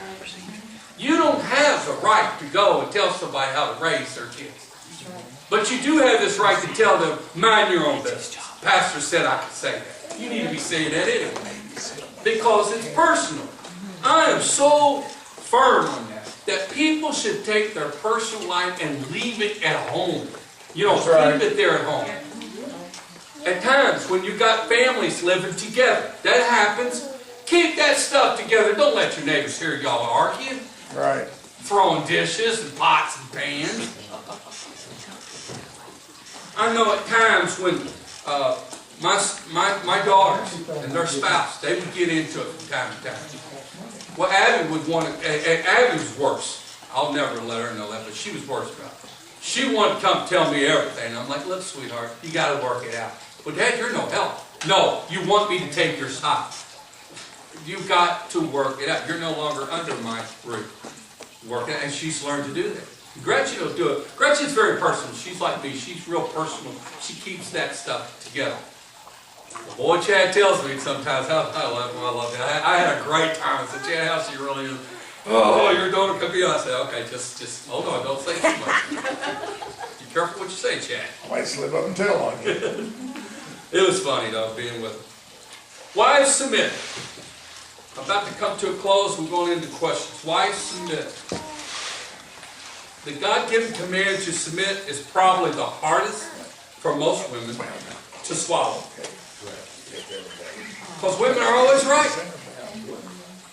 You don't have the right to go and tell somebody how to raise their kids. But you do have this right to tell them, mind your own business. Pastor said I could say that. You need to be saying that anyway. Because it's personal. I am so firm on that people should take their personal life and leave it at home. You know, leave it there at home. At times, when you've got families living together, that happens. Keep that stuff together. Don't let your neighbors hear y'all arguing. Right. Throwing dishes and pots and pans. I know at times when my daughters and their spouse, they would get into it from time to time. Well, Abby would want to, Abby was worse. I'll never let her know that, but she was worse about it. She wanted to come tell me everything. I'm like, look, sweetheart, you got to work it out. But Dad, you're no help. No, you want me to take your side. You've got to work it out. You're no longer under my roof. Work it out, and she's learned to do that. Gretchen will do it. Gretchen's very personal. She's like me. She's real personal. She keeps that stuff together. Boy, Chad tells me sometimes how I love that. I had a great time. I said, Chad, how she really is. Oh, your daughter could be. I said, okay, just hold on, don't say too much. Be careful what you say, Chad. I might slip up and tell on you. It was funny though, being with her. Wives, submit. About to come to a close. We're going into questions. Wives, submit. The God-given command to submit is probably the hardest for most women to swallow. Because women are always right.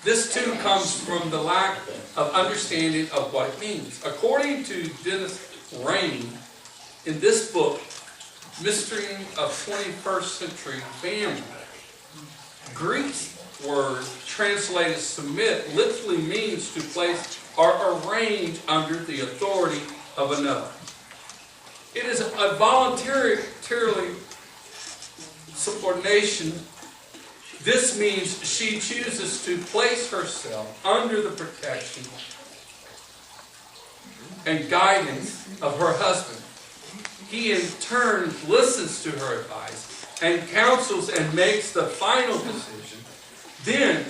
This too comes from the lack of understanding of what it means. According to Dennis Rain, in this book, Mystery of 21st Century Family, Greek's word translated submit literally means to place or arrange under the authority of another. It is a voluntary subordination. This means she chooses to place herself under the protection and guidance of her husband. He in turn listens to her advice and counsels and makes the final decision. Then,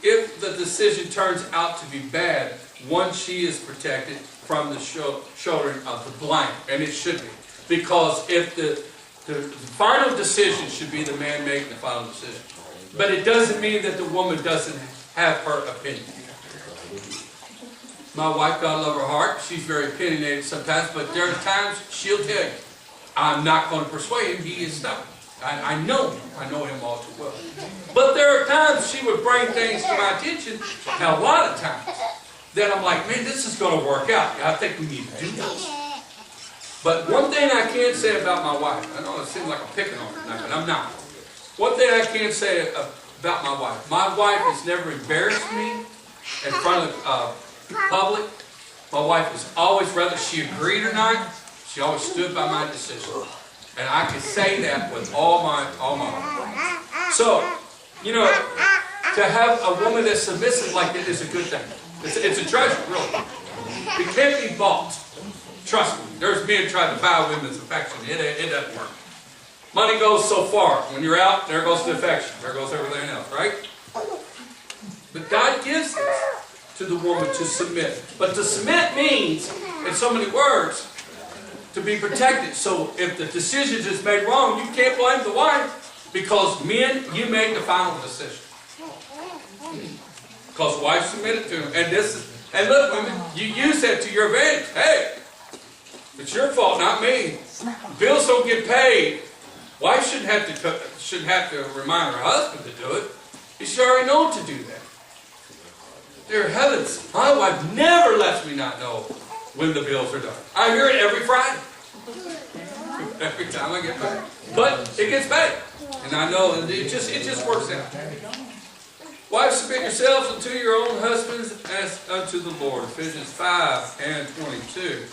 if the decision turns out to be bad, once she is protected from the shouldering of the blame, and it should be. Because if the final decision should be the man making the final decision. But it doesn't mean that the woman doesn't have her opinion. My wife, God love her heart, she's very opinionated sometimes, but there are times she'll tell you, I'm not going to persuade him, he is stubborn. I know him. I know him all too well. But there are times she would bring things to my attention, and a lot of times, that I'm like, man, this is going to work out. I think we need to do this. But one thing I can say about my wife, I know it seems like I'm picking on her tonight, but I'm not. One thing I can say about my wife has never embarrassed me in front of public. My wife has always, whether she agreed or not, she always stood by my decision. And I can say that with all my heart. So, you know, to have a woman that's submissive like that is a good thing. It's a treasure, really. It can't be bought. Trust me. There's men trying to buy women's affection. It doesn't work. Money goes so far. When you're out, there goes the affection. There goes everything else, right? But God gives this to the woman to submit. But to submit means, in so many words, to be protected. So if the decision is made wrong, you can't blame the wife. Because men, you make the final decision. Because wife submitted to him. And look, women, you use that to your advantage. Hey, it's your fault, not me. Bills don't get paid. Wife shouldn't have to remind her husband to do it. He should already know to do that. Dear heavens, my wife never lets me not know when the bills are done. I hear it every Friday. Every time I get paid. But it gets paid. And I know it just works out. Wives, submit yourselves unto your own husbands as unto the Lord. Ephesians 5:22.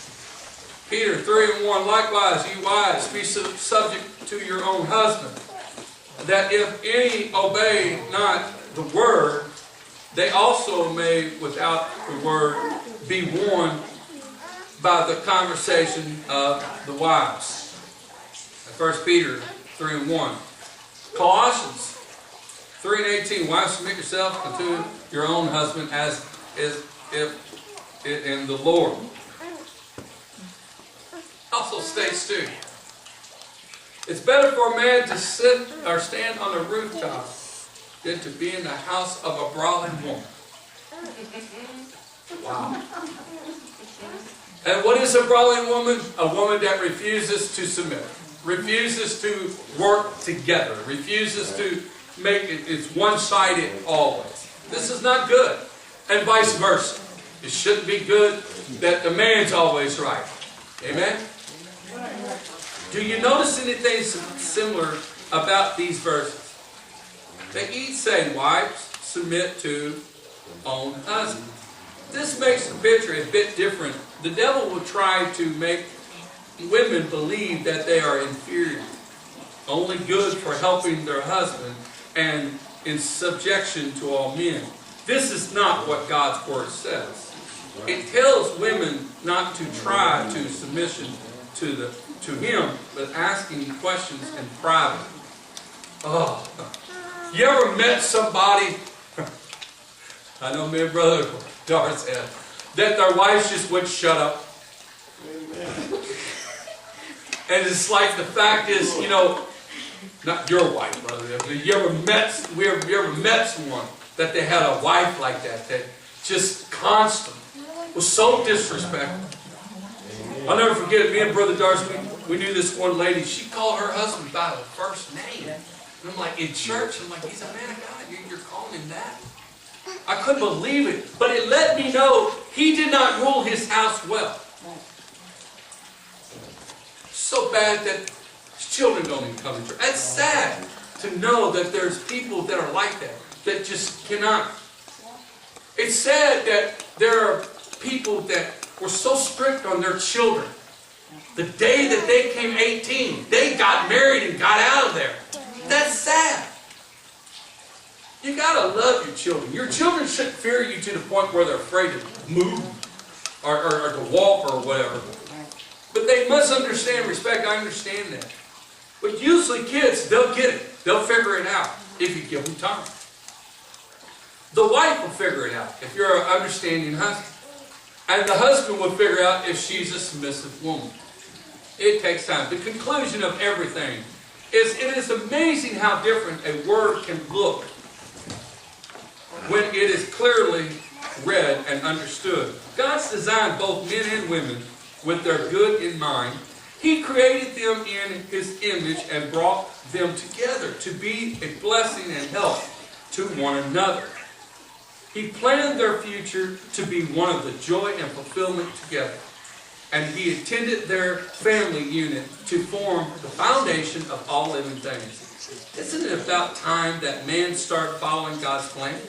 Peter 3:1. Likewise, you wives, be subject to your own husband, that if any obey not the word, they also may, without the word, be warned by the conversation of the wives. 1 Peter 3:1. Colossians 3:18. Wives, submit yourself unto your own husband as if in the Lord. Also states too, it's better for a man to sit or stand on a rooftop than to be in the house of a brawling woman. Wow. And what is a brawling woman? A woman that refuses to submit, refuses to work together, refuses to make it, it's one-sided always. This is not good. And vice versa. It shouldn't be good that the man's always right. Amen? Do you notice anything similar about these verses? They each say, wives, submit to own husbands. This makes the picture a bit different. The devil will try to make women believe that they are inferior, only good for helping their husband, and in subjection to all men. This is not what God's Word says. It tells women not to try to submission to Him, but asking questions in private. Oh, you ever met somebody? I know me and Brother Doris had, that their wives just wouldn't shut up. And it's like the fact is, you know, not your wife, brother. You ever met someone that they had a wife like that just constant was so disrespectful? I'll never forget it. Me and Brother Doris, we knew this one lady. She called her husband by the first name. And I'm like, in church, I'm like, he's a man of God. You're calling him that? I couldn't believe it. But it let me know he did not rule his house well. So bad that his children don't even come to church. That's sad to know that there's people that are like that just cannot. It's sad that there are people that were so strict on their children. The day that they came 18, they got married and got out of there. That's sad. You gotta love your children. Your children shouldn't fear you to the point where they're afraid to move or to walk or whatever. But they must understand respect. I understand that. But usually kids, they'll get it. They'll figure it out if you give them time. The wife will figure it out if you're an understanding husband. And the husband will figure out if she's a submissive woman. It takes time. The conclusion of everything is it is amazing how different a word can look when it is clearly read and understood. God's designed both men and women with their good in mind. He created them in His image and brought them together to be a blessing and help to one another. He planned their future to be one of the joy and fulfillment together. And He intended their family unit to form the foundation of all living things. Isn't it about time that man start following God's plan?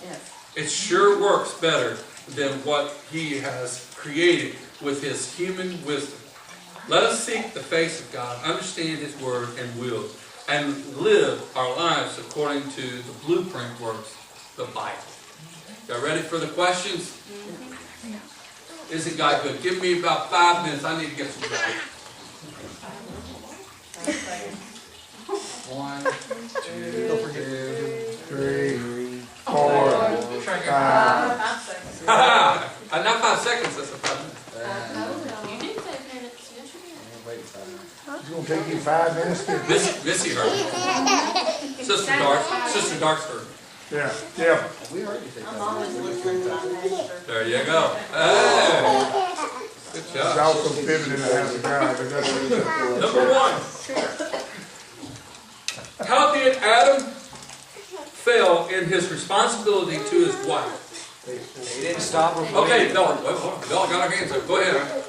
Yes. It sure works better than what He has created with His human wisdom. Let us seek the face of God, understand His Word and will, and live our lives according to the blueprint works, the Bible. Y'all ready for the questions? Isn't God good? Give me about 5 minutes. I need to get some God. 1, 2, 3, 4, 5. Not 5 seconds. That's a 5 minutes. You did 5 minutes. Yes, you did. It's going to take you 5 minutes to... Missy heard. Sister Dark's heard. Yeah. I'm always listening to my pastor. There you go. Hey. Good It's job. also pivoting to have the guy, but that's what it is. Number 1. How did Adam fail in his responsibility to his wife? He didn't stop her. Okay, Bella. Bella got her hands up. Go ahead.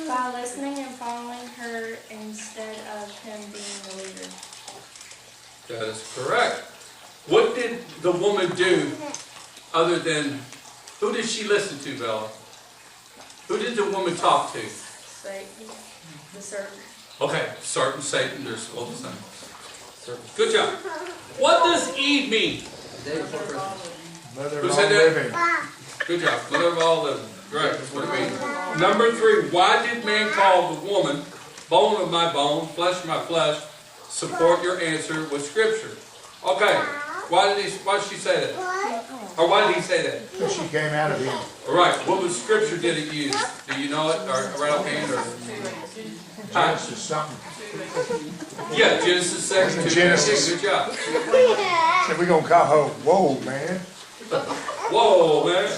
By listening and following her instead of him being the leader. That is correct. What did the woman do other than, who did she listen to, Bella? Who did the woman talk to? Satan, the serpent. Okay, serpent, Satan, they're all the same. Good job. What does Eve mean? Mother Who of said all that? living. Good job. Mother of all living. Right, that's what it means. Number 3, why did man call the woman bone of my bone, flesh of my flesh? Support your answer with Scripture. Okay, why did she say that? Or why did he say that? Because she came out of him. All right, what was Scripture did it use? Do you know it? Or right offhand? Or? Genesis something. Yeah, Genesis 6. Genesis. Good job. So we're going to call her, whoa, man. Whoa, man.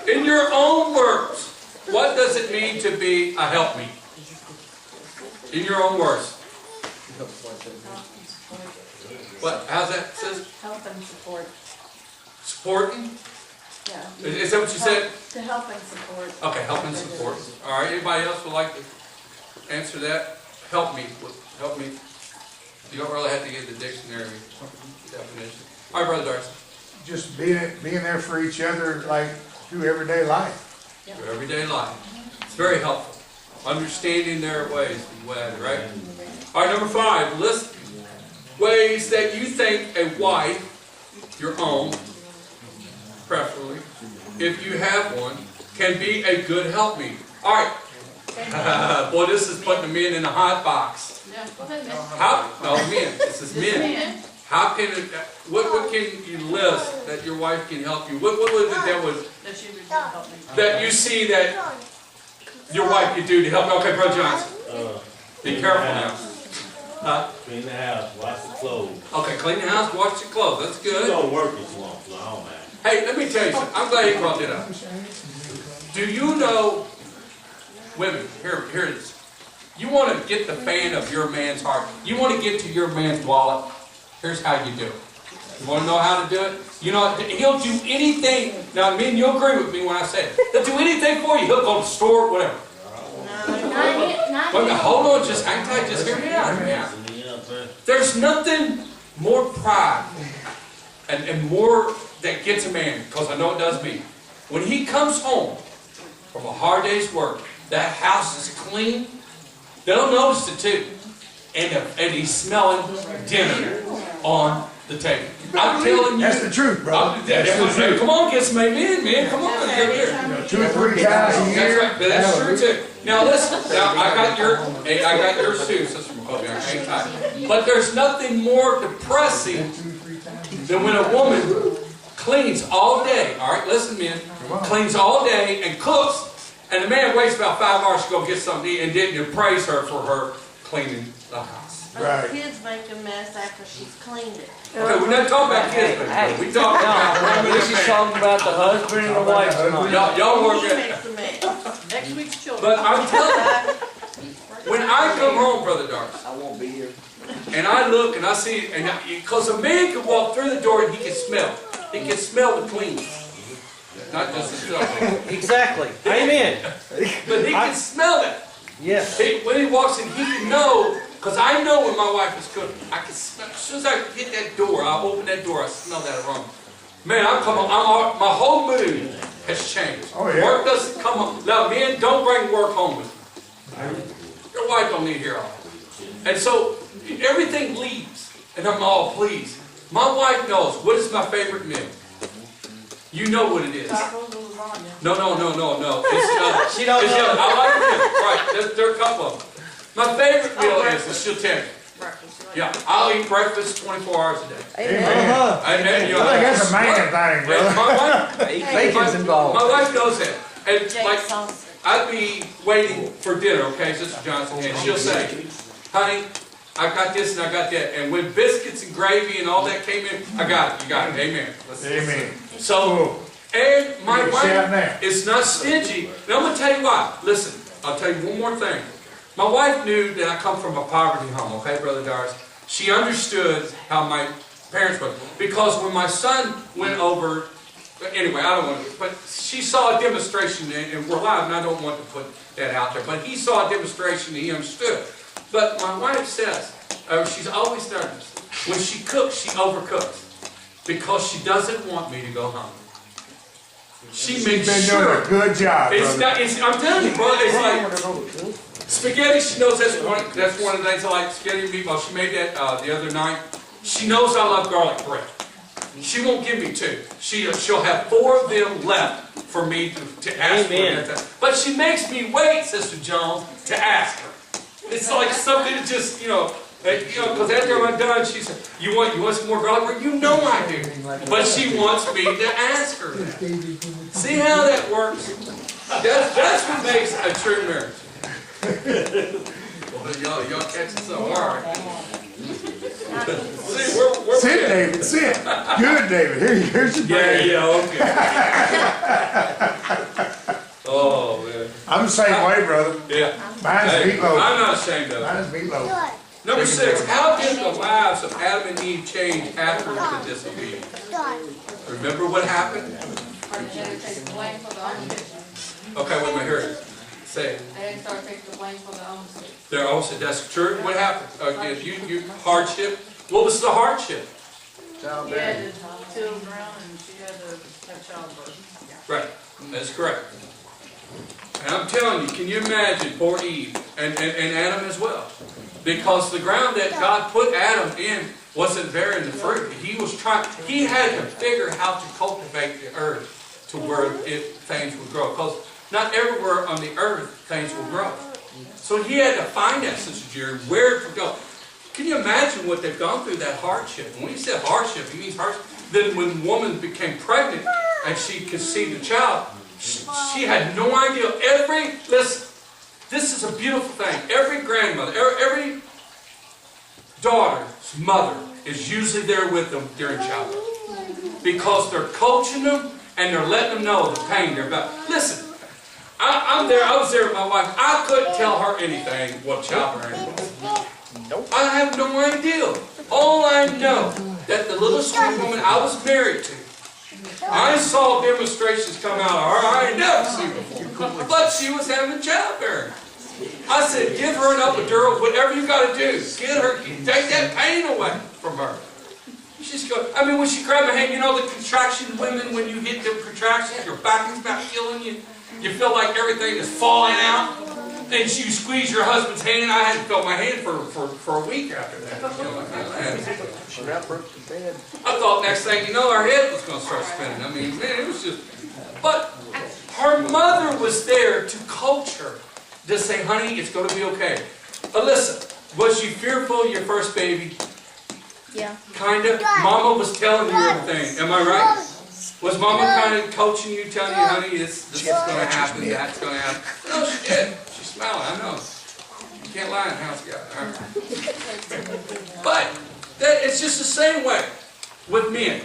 In your own words, what does it mean to be a helpmeet? In your own words. What? How's that, sis? Help and support. Supporting? Yeah. Is that what you said? To help and support. Okay, help and support. All right, anybody else would like to answer that? Help me. Help me. You don't really have to get the dictionary definition. All right, Brother Darcy. Just being there for each other, like, through everyday life. Through everyday life. It's very helpful. Understanding their ways and ways, right? All right, number 5. List ways that you think a wife, your own, preferably, if you have one, can be a good helpmeet. All right. Boy, this is putting the men in a hot box. No, Yeah, go ahead, man. How, no, men, this is men. Men. How can it, what can you list that your wife can help you? What was it that was, That you would help me. that you see that your wife could do to help? Okay, Brother Johnson, be careful now. Clean the house, wash the clothes. Okay, clean the house, wash your clothes, that's She good. don't work as long, so I don't mind. Hey, let me tell you something, I'm glad you brought that up. Do you know, women, here it is. You want to get the fan of your man's heart. You want to get to your man's wallet. Here's how you do it. You want to know how to do it? You know, he'll do anything. Now, men, you'll agree with me when I say it. He'll do anything for you. He'll go to the store, whatever. Not Wait a minute, hold on, just hang tight, just hear me out. Now. There's nothing more pride and more that gets a man, because I know it does me. When he comes home from a hard day's work, that house is clean. They'll notice it too. And he's smelling dinner on the table. I'm telling you. That's the truth, brother. That's the truth. Come on, get some amen, man. Come on, get here. 2 or 3 times a year. That's right, but that's true too. Now listen, now I got yours too, Sister Mackowiak. Hang tight. But there's nothing more depressing than when a woman cleans all day. All right, listen, men. Cleans all day and cooks, and the man waits about 5 hours to go get something to eat and didn't praise her for her cleaning the house. Right. The kids make a mess after she's cleaned it. Okay, we're not talking about kids, baby. We talking about This is talking about the husband and the wife tonight. y'all work She it. makes a mess. Next week's children. But I'm telling you, when I come home, Brother Darcy, I won't be here. and I look and I see, and because a man can walk through the door and he can smell. He can smell the clean. Not just the stuff. Exactly. Amen. But he can smell it. Yes. When he walks in, he can know, because I know when my wife is cooking. I can smell, as soon as I hit that door, I open that door, I smell that aroma. Man, my whole mood has changed. Oh, yeah. Work doesn't come home. Now, men, don't bring work home with you. Your wife don't need to hear all that. And so, everything leaves, and I'm all pleased. My wife knows what is my favorite meal. You know what it is. Tacos or lasagna. No. It's, She don't know. I like it. Right, there are a couple of them. My favorite meal is, and she'll tell me. Breakfast. Yeah, I'll eat breakfast 24 hours a day. Amen. And, you know, I think that's a man thing, and brother. my wife, Bacon's involved. my wife knows that. And Jake like, sauce. I'd be waiting for dinner, okay, Sister Johnson, and she'll say, honey, I got this and I got that. And when biscuits and gravy and all that came in, I got it, you got it, amen. Amen. So, and my You can shout now. wife is not stingy. And I'm going to tell you why. Listen, I'll tell you one more thing. My wife knew that I come from a poverty home, okay, Brother Darcy? She understood how my parents were. Because when my son went over, anyway, I don't want to, but she saw a demonstration, and we're live, and I don't want to put that out there, but he saw a demonstration and he understood. But my wife says, she's always done this. When she cooks, she overcooks. Because she doesn't want me to go hungry. She makes Been sure. doing a good job, It's brother. not, I'm telling you, brother, it's like spaghetti. She knows that's one of the things I like. Spaghetti and meatball. She made that the other night. She knows I love garlic bread. She won't give me 2. She'll have 4 of them left for me to ask Amen. for. But she makes me wait, Sister Jones, to ask her. It's like something that just, because after I'm done, she said, you want some more garlic bread? You know I do. But she wants me to ask her that. See how that works? That's what makes a true marriage. Well, y'all catching some. All right. See, we're Sit, David, sit. Good, David. Here's your bread. okay. Oh, man. I'm the same way, brother. Yeah. Mine's Hey, meatloaf. I'm not ashamed of it. Mine's meatloaf. Number 6, how did the lives of Adam and Eve change after the disobedience? Remember what happened? Or did they take the blame for the own sin? Okay, wait a minute, here it is. Say it. They didn't start taking the blame for their own sin. They're also, that's true. What happened? Hardship. What was the hardship? He had the children and she had to have childbirth. Right. That's correct. And I'm telling you, can you imagine poor Eve and Adam as well? Because the ground that God put Adam in wasn't bearing the fruit. He had to figure how to cultivate the earth to where things would grow. Because not everywhere on the earth things will grow. So he had to find that, Sister Jerry, where to go. Can you imagine what they've gone through, that hardship? And when he said hardship, he means hardship. Then when the woman became pregnant and she conceived a child, she had no idea. Listen, this is a beautiful thing. Every grandmother, every daughter's mother is usually there with them during childbirth. Because they're coaching them and they're letting them know the pain they're about. Listen, I was there with my wife. I couldn't tell her anything what childbirth was. I have no idea. All I know that the little sweet woman I was married to, I saw demonstrations come out of her I ain't never seen before. But she was having childbearing. I said, give her an epidural, whatever you got to do. Get her, take that pain away from her. She's going. I mean, when she grabbed my hand, you know the contraction women, when you hit the contractions, your back is about killing you. You feel like everything is falling out. And you squeeze your husband's hand. I hadn't felt my hand for a week after that. You know, like that. I thought next thing you know, our head was going to start spinning. I mean, man, it was just... But her mother was there to coach her. To say, honey, it's going to be okay. Alyssa, was you fearful of your first baby? Yeah. Kind of? Mama was telling you everything. Am I right? Was Mama kind of coaching you, telling you, honey, this is going to happen, that's going to happen? No, she did. She's smiling, I know. You can't lie in the house, guy. But it's just the same way with men.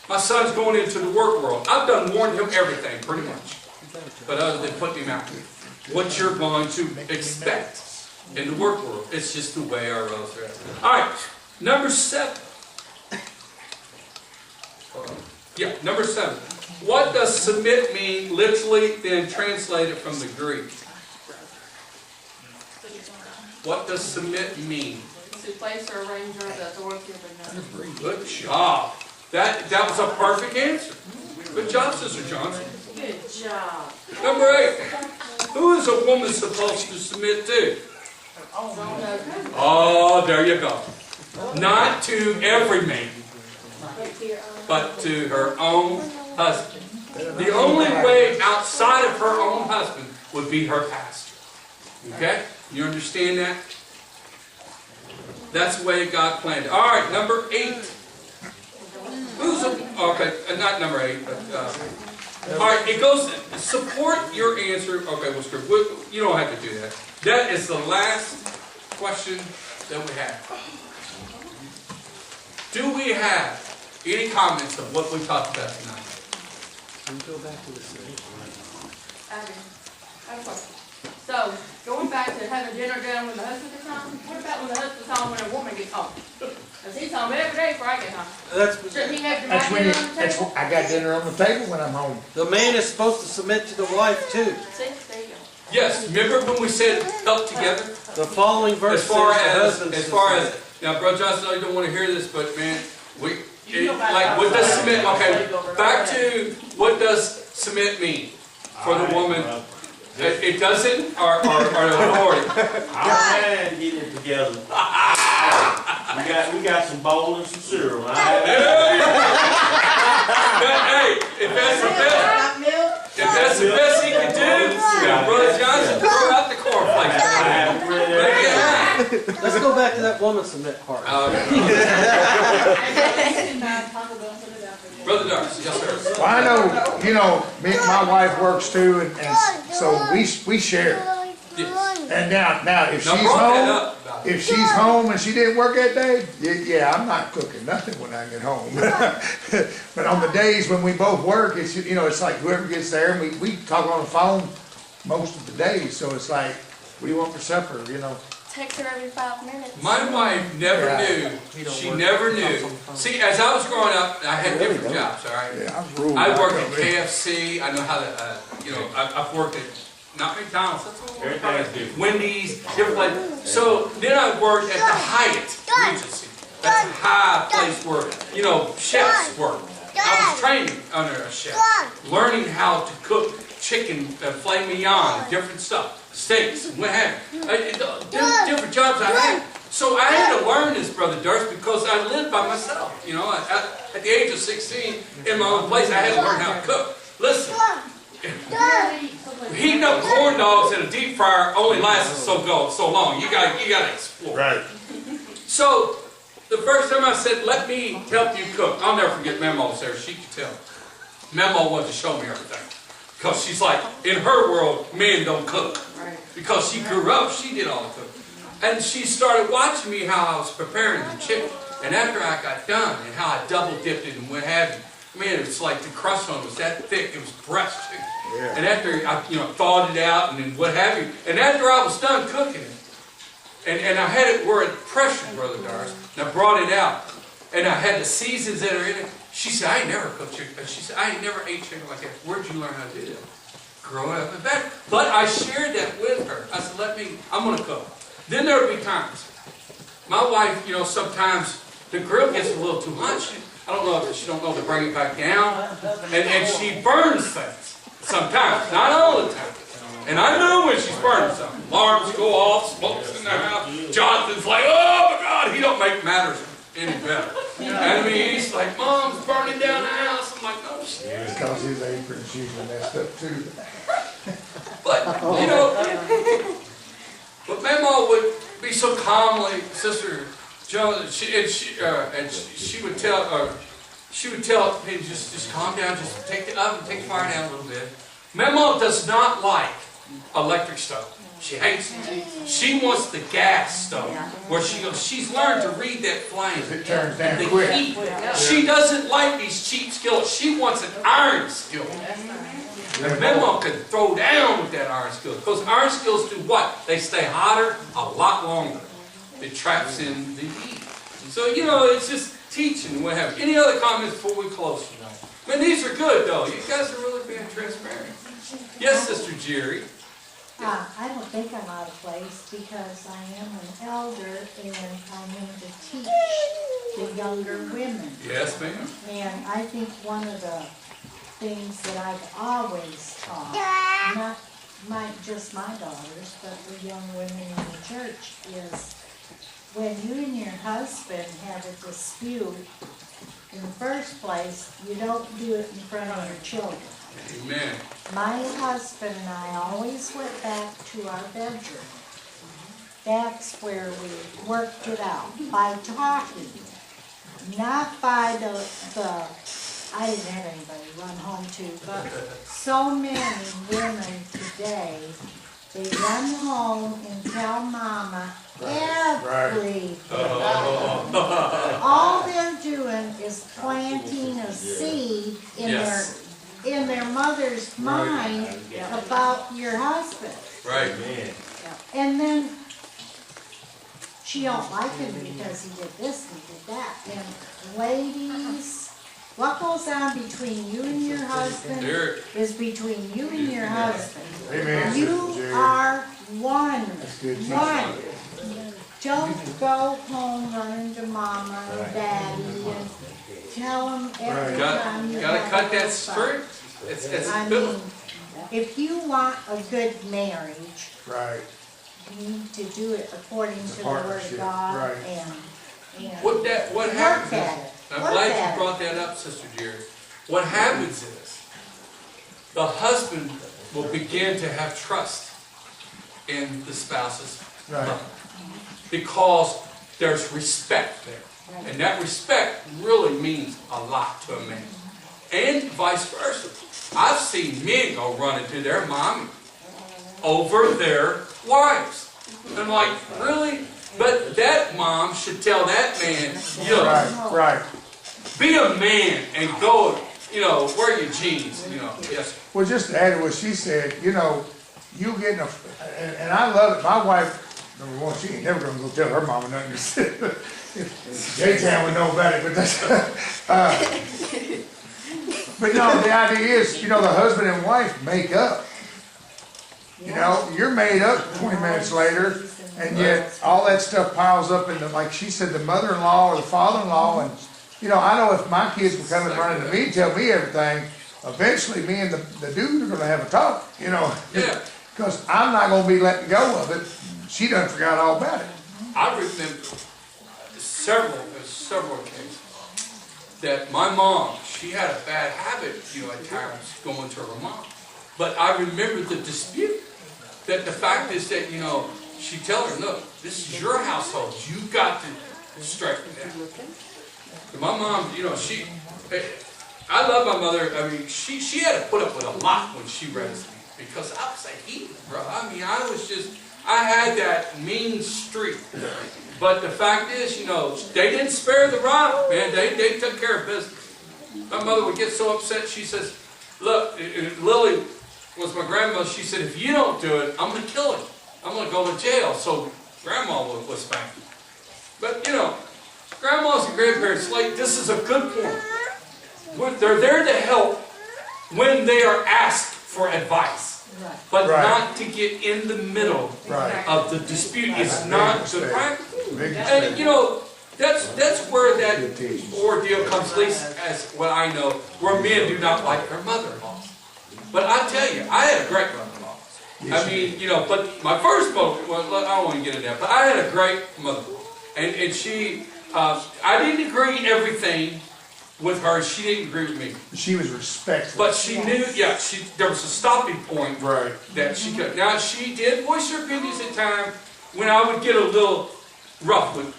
My son's going into the work world. I've done warned him everything, pretty much. But other than putting him out there. What you're going to expect in the work world. It's just the way our roads are. All right, number 7. Number 7. What does submit mean, literally then translated from the Greek? What does submit mean? To place or arrange or the authority of another. Good job. That was a perfect answer. Good job, Sister Johnson. Good job. Number 8. Who is a woman supposed to submit to? Oh, there you go. Not to every man, but to her own husband. The only way outside of her own husband would be her pastor. Okay? You understand that? That's the way God planned it. All right, number 8. Not number 8, but... all right, it goes, support your answer. Okay, well, you don't have to do that. That is the last question that we have. Do we have any comments of what we talked about tonight? I have a question. So, going back to having dinner done when the husband gets home, what about when the husband's home when a woman gets home? Because he's home every day before I get home. Shouldn't he have to That's dinner on the table? I got dinner on the table when I'm home. The man is supposed to submit to the wife too. See, there you go. Yes, remember when we said help together? The following verse As far says the as, husband now, Brother Johnson, I know you don't want to hear this, but man, what does submit, okay, back to what does submit mean for the woman? It doesn't, or authority. Our man getting it together. We got some bowl and some cereal. Hey, if that's the best he can do, Brother Johnson, throw out the cornflakes. Let's go back to that woman submit part. Brother Darcy, yes sir. Well, I know, my wife works too, and so we share. Yes. And now if Now, she's brought that home, up about if she's home and she didn't work that day, yeah, I'm not cooking nothing when I get home. But on the days when we both work, it's it's like whoever gets there, and we talk on the phone most of the day. So it's like, what do you want for supper? Text her every 5 minutes. My wife never knew. She never knew. See, as I was growing up, I had different jobs, all right? Yeah, I was ruling. I worked at KFC. I know how to, I've worked at, not McDonald's, Everything's different. Wendy's, different places. So then I worked at the Hyatt Regency. That's a high place where, chefs work. I was training under a chef, learning how to cook chicken, filet mignon, different stuff. Steaks, what have you. Different jobs I had. So I had to learn this, Brother Durst, because I lived by myself. At the age of 16, in my own place, I had to learn how to cook. Listen, Heating up corn dogs in a deep fryer only lasts so long. You gotta explore. Right. So the first time I said, "Let me help you cook," I'll never forget Memo was there. She could tell. Memo wanted to show me everything because she's like, in her world, men don't cook. Because she grew up, she did all the cooking. And she started watching me how I was preparing the chicken. And after I got done, and how I double dipped it and what have you, man, it was like the crust on it was that thick. It was breast chicken. Yeah. And after I, thawed it out and then what have you, and after I was done cooking it, and I had it where it pressured, Brother Doris, and I brought it out, and I had the seasons that are in it. She said, "I ain't never cooked chicken." She said, "I ain't never ate chicken like that." Where'd you learn how to do that? Growing up in fact. But I shared that with her. I said, I'm going to cook. Then there would be times. My wife, sometimes the grill gets a little too hot. I don't know if she don't know to bring it back down. And she burns things sometimes, not all the time. And I know when she's burning something. Alarms go off, smoke's in the house. Jonathan's like, "Oh my God," he don't make matters any better. And I mean, he's like, "Mom's burning down the house." I'm like, "Oh shit." It's because his apron and shoes are messed up too. But, but Mama would be so calmly, Sister Joan, she would tell, "Hey, just calm down, just take the oven, take the fire down a little bit." Mama does not like electric stove. She hates it. She wants the gas stove, where she's learned to read that flame. It turns down The quick. heat. She doesn't like these cheap skillets. She wants an iron skillet. And Mama can throw down with that iron skillet. Because iron skillets do what? They stay hotter a lot longer. It traps in the heat. So, it's just teaching and what have you. Any other comments before we close tonight? Man, these are good, though. You guys are really being transparent. Yes, Sister Jerry. I don't think I'm out of place because I am an elder and I'm in to teach the younger women. Yes, ma'am. And I think one of the things that I've always taught, not just my daughters, but the young women in the church, is when you and your husband have a dispute, in the first place, you don't do it in front of your children. Amen. My husband and I always went back to our bedroom. That's where we worked it out, by talking, not by the I didn't have anybody to run home to, but so many women today, they run home and tell mama everything. All they're doing is planting a seed in their mother's mind about your husband. Right. And then she don't like him because he did this and he did that. And ladies, what goes on between you and your husband is between you and your husband. Amen. You are one. That's good. One. Don't go home running to mama and daddy and tell them every time you Gotta have cut a that good skirt. fight. I mean, if you want a good marriage, Right. you need to do it according to the Word of partnership, God right. and What work happens at is, it. I'm Work glad at you it. brought that up, Sister Jerry. What happens is, the husband will begin to have trust in the spouse's Right. love. Because there's respect there. And that respect really means a lot to a man. And vice versa. I've seen men go running to their mommy over their wives. And I'm like, really? But that mom should tell that man, Right. be a man and go, wear your jeans, yes. Well, just to add to what she said, you getting and I love it. My wife, number one, she ain't never gonna go tell her mama nothing. J-Town would know about it, but that's, but no, the idea is, the husband and wife make up. You're made up 20 minutes later, and yet all that stuff piles up in like she said, the mother-in-law or the father-in-law, and, I know if my kids were coming running to me and tell me everything, eventually me and the dude are gonna have a talk, Yeah. Because I'm not gonna be letting go of it. She done forgot all about it. I remember several occasions that my mom, she had a bad habit, at times going to her mom. But I remember the dispute. That the fact is that, you know, she tells her, look, this is your household. You've got to straighten it out. And my mom, you know, I love my mother. I mean, she had to put up with a lot when she raised me. Because I was a heathen, bro. I mean, I had that mean streak. But the fact is, you know, they didn't spare the rod, man. They took care of business. My mother would get so upset, she says, look, Lily was my grandmother. She said, if you don't do it, I'm going to kill him. I'm going to go to jail. So grandma was spanking. But, you know, grandmas and grandparents, like, this is a good point. They're there to help when they are asked for advice. But not to get in the middle of the dispute. It's not good practice. And, you know, that's where that ordeal comes, at least as what I know, where men do not like their mother-in-law. But I tell you, I had a great mother-in-law. I mean, you know, but my first boat, well, I don't want to get into that, but I had a great mother-in-law. And she, I didn't agree everything with her. She didn't agree with me. She was respectful. But she knew, yeah, there was a stopping point that she could. Now, she did voice her opinions at times when I would get a little rough with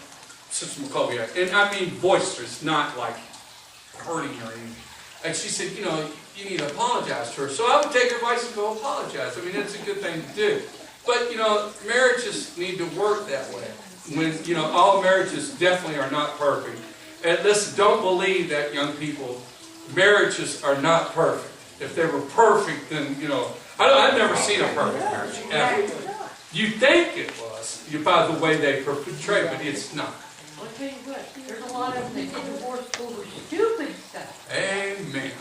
Sister Mackowiak. And I mean boisterous, not like hurting her. And she said, you know, you need to apologize to her. So I would take her advice and go apologize. I mean, that's a good thing to do. But, you know, marriages need to work that way. When, you know, all marriages definitely are not perfect. And listen, don't believe that, young people, marriages are not perfect. If they were perfect, then, you know, I've never seen a perfect marriage, ever. You think it was, by the way they portray, but it's not. I'll tell you what, there's a lot of them that get divorced over stupid stuff. Amen.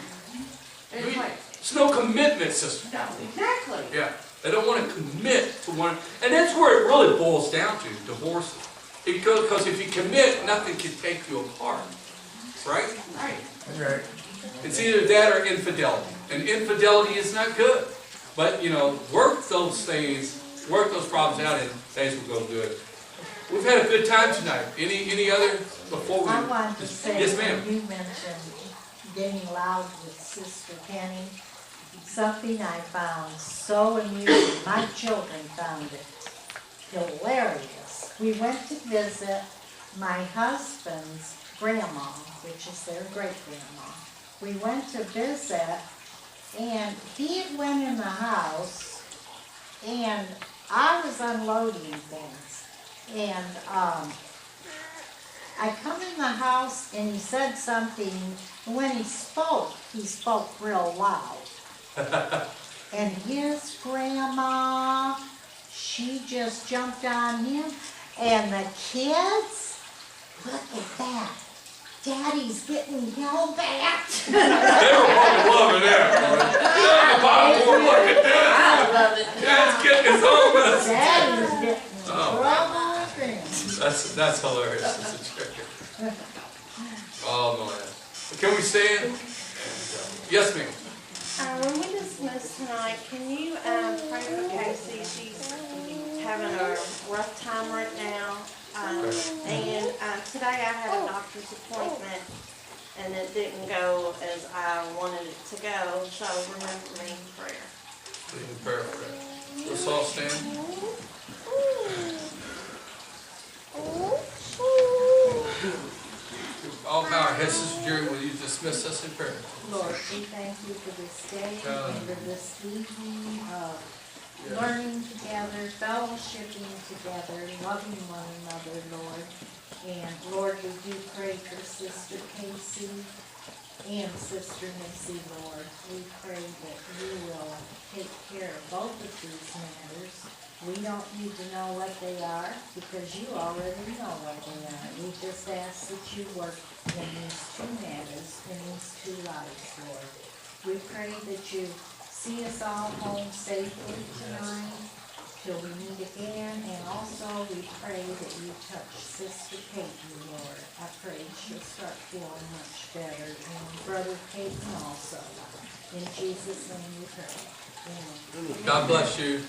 Anyway. It's no commitment system. No, exactly. Yeah. They don't want to commit to one. And that's where it really boils down to, divorce. Because if you commit, nothing can take you apart. Right? Right. That's right. It's either that or infidelity. And infidelity is not good. But, you know, work those things, work those problems out, and things will go good. We've had a good time tonight. Any other before we... I want to say, yes, ma'am. when you mentioned getting loud with Sister Penny, something I found so amusing. My children found it hilarious. We went to visit my husband's grandma, which is their great-grandma. We went to visit, and he had went in the house, and I was unloading things. And I come in the house, and he said something, and when he spoke real loud. And his grandma, she just jumped on him. And the kids, look at that. Daddy's getting yelled at. They were probably loving that. Look at that. I love it. Dad's getting his own mess. Daddy's getting in trouble with him. That's hilarious. That's a trick. Oh, man. Can we stand? Yes, ma'am. When we dismiss tonight, can you pray for Casey? She's having a rough time right now. And today I had a doctor's appointment, and it didn't go as I wanted it to go. So remember me in prayer. Please in prayer for that. Let's all stand. All bow our heads. Sister Jerry, will you dismiss us in prayer? Lord, we thank you for this day and for this evening of learning together, fellowshipping together, loving one another, Lord. And Lord, we do pray for Sister Casey and Sister Missy, Lord. We pray that you will take care of both of these matters. We don't need to know what they are because you already know what they are. We just ask that you work in these two matters, in these two lives, Lord. We pray that you see us all home safely tonight till we meet again. And also we pray that you touch Sister Peyton, Lord. I pray she'll start feeling much better. And Brother Peyton also. In Jesus' name we pray. Amen. God bless you.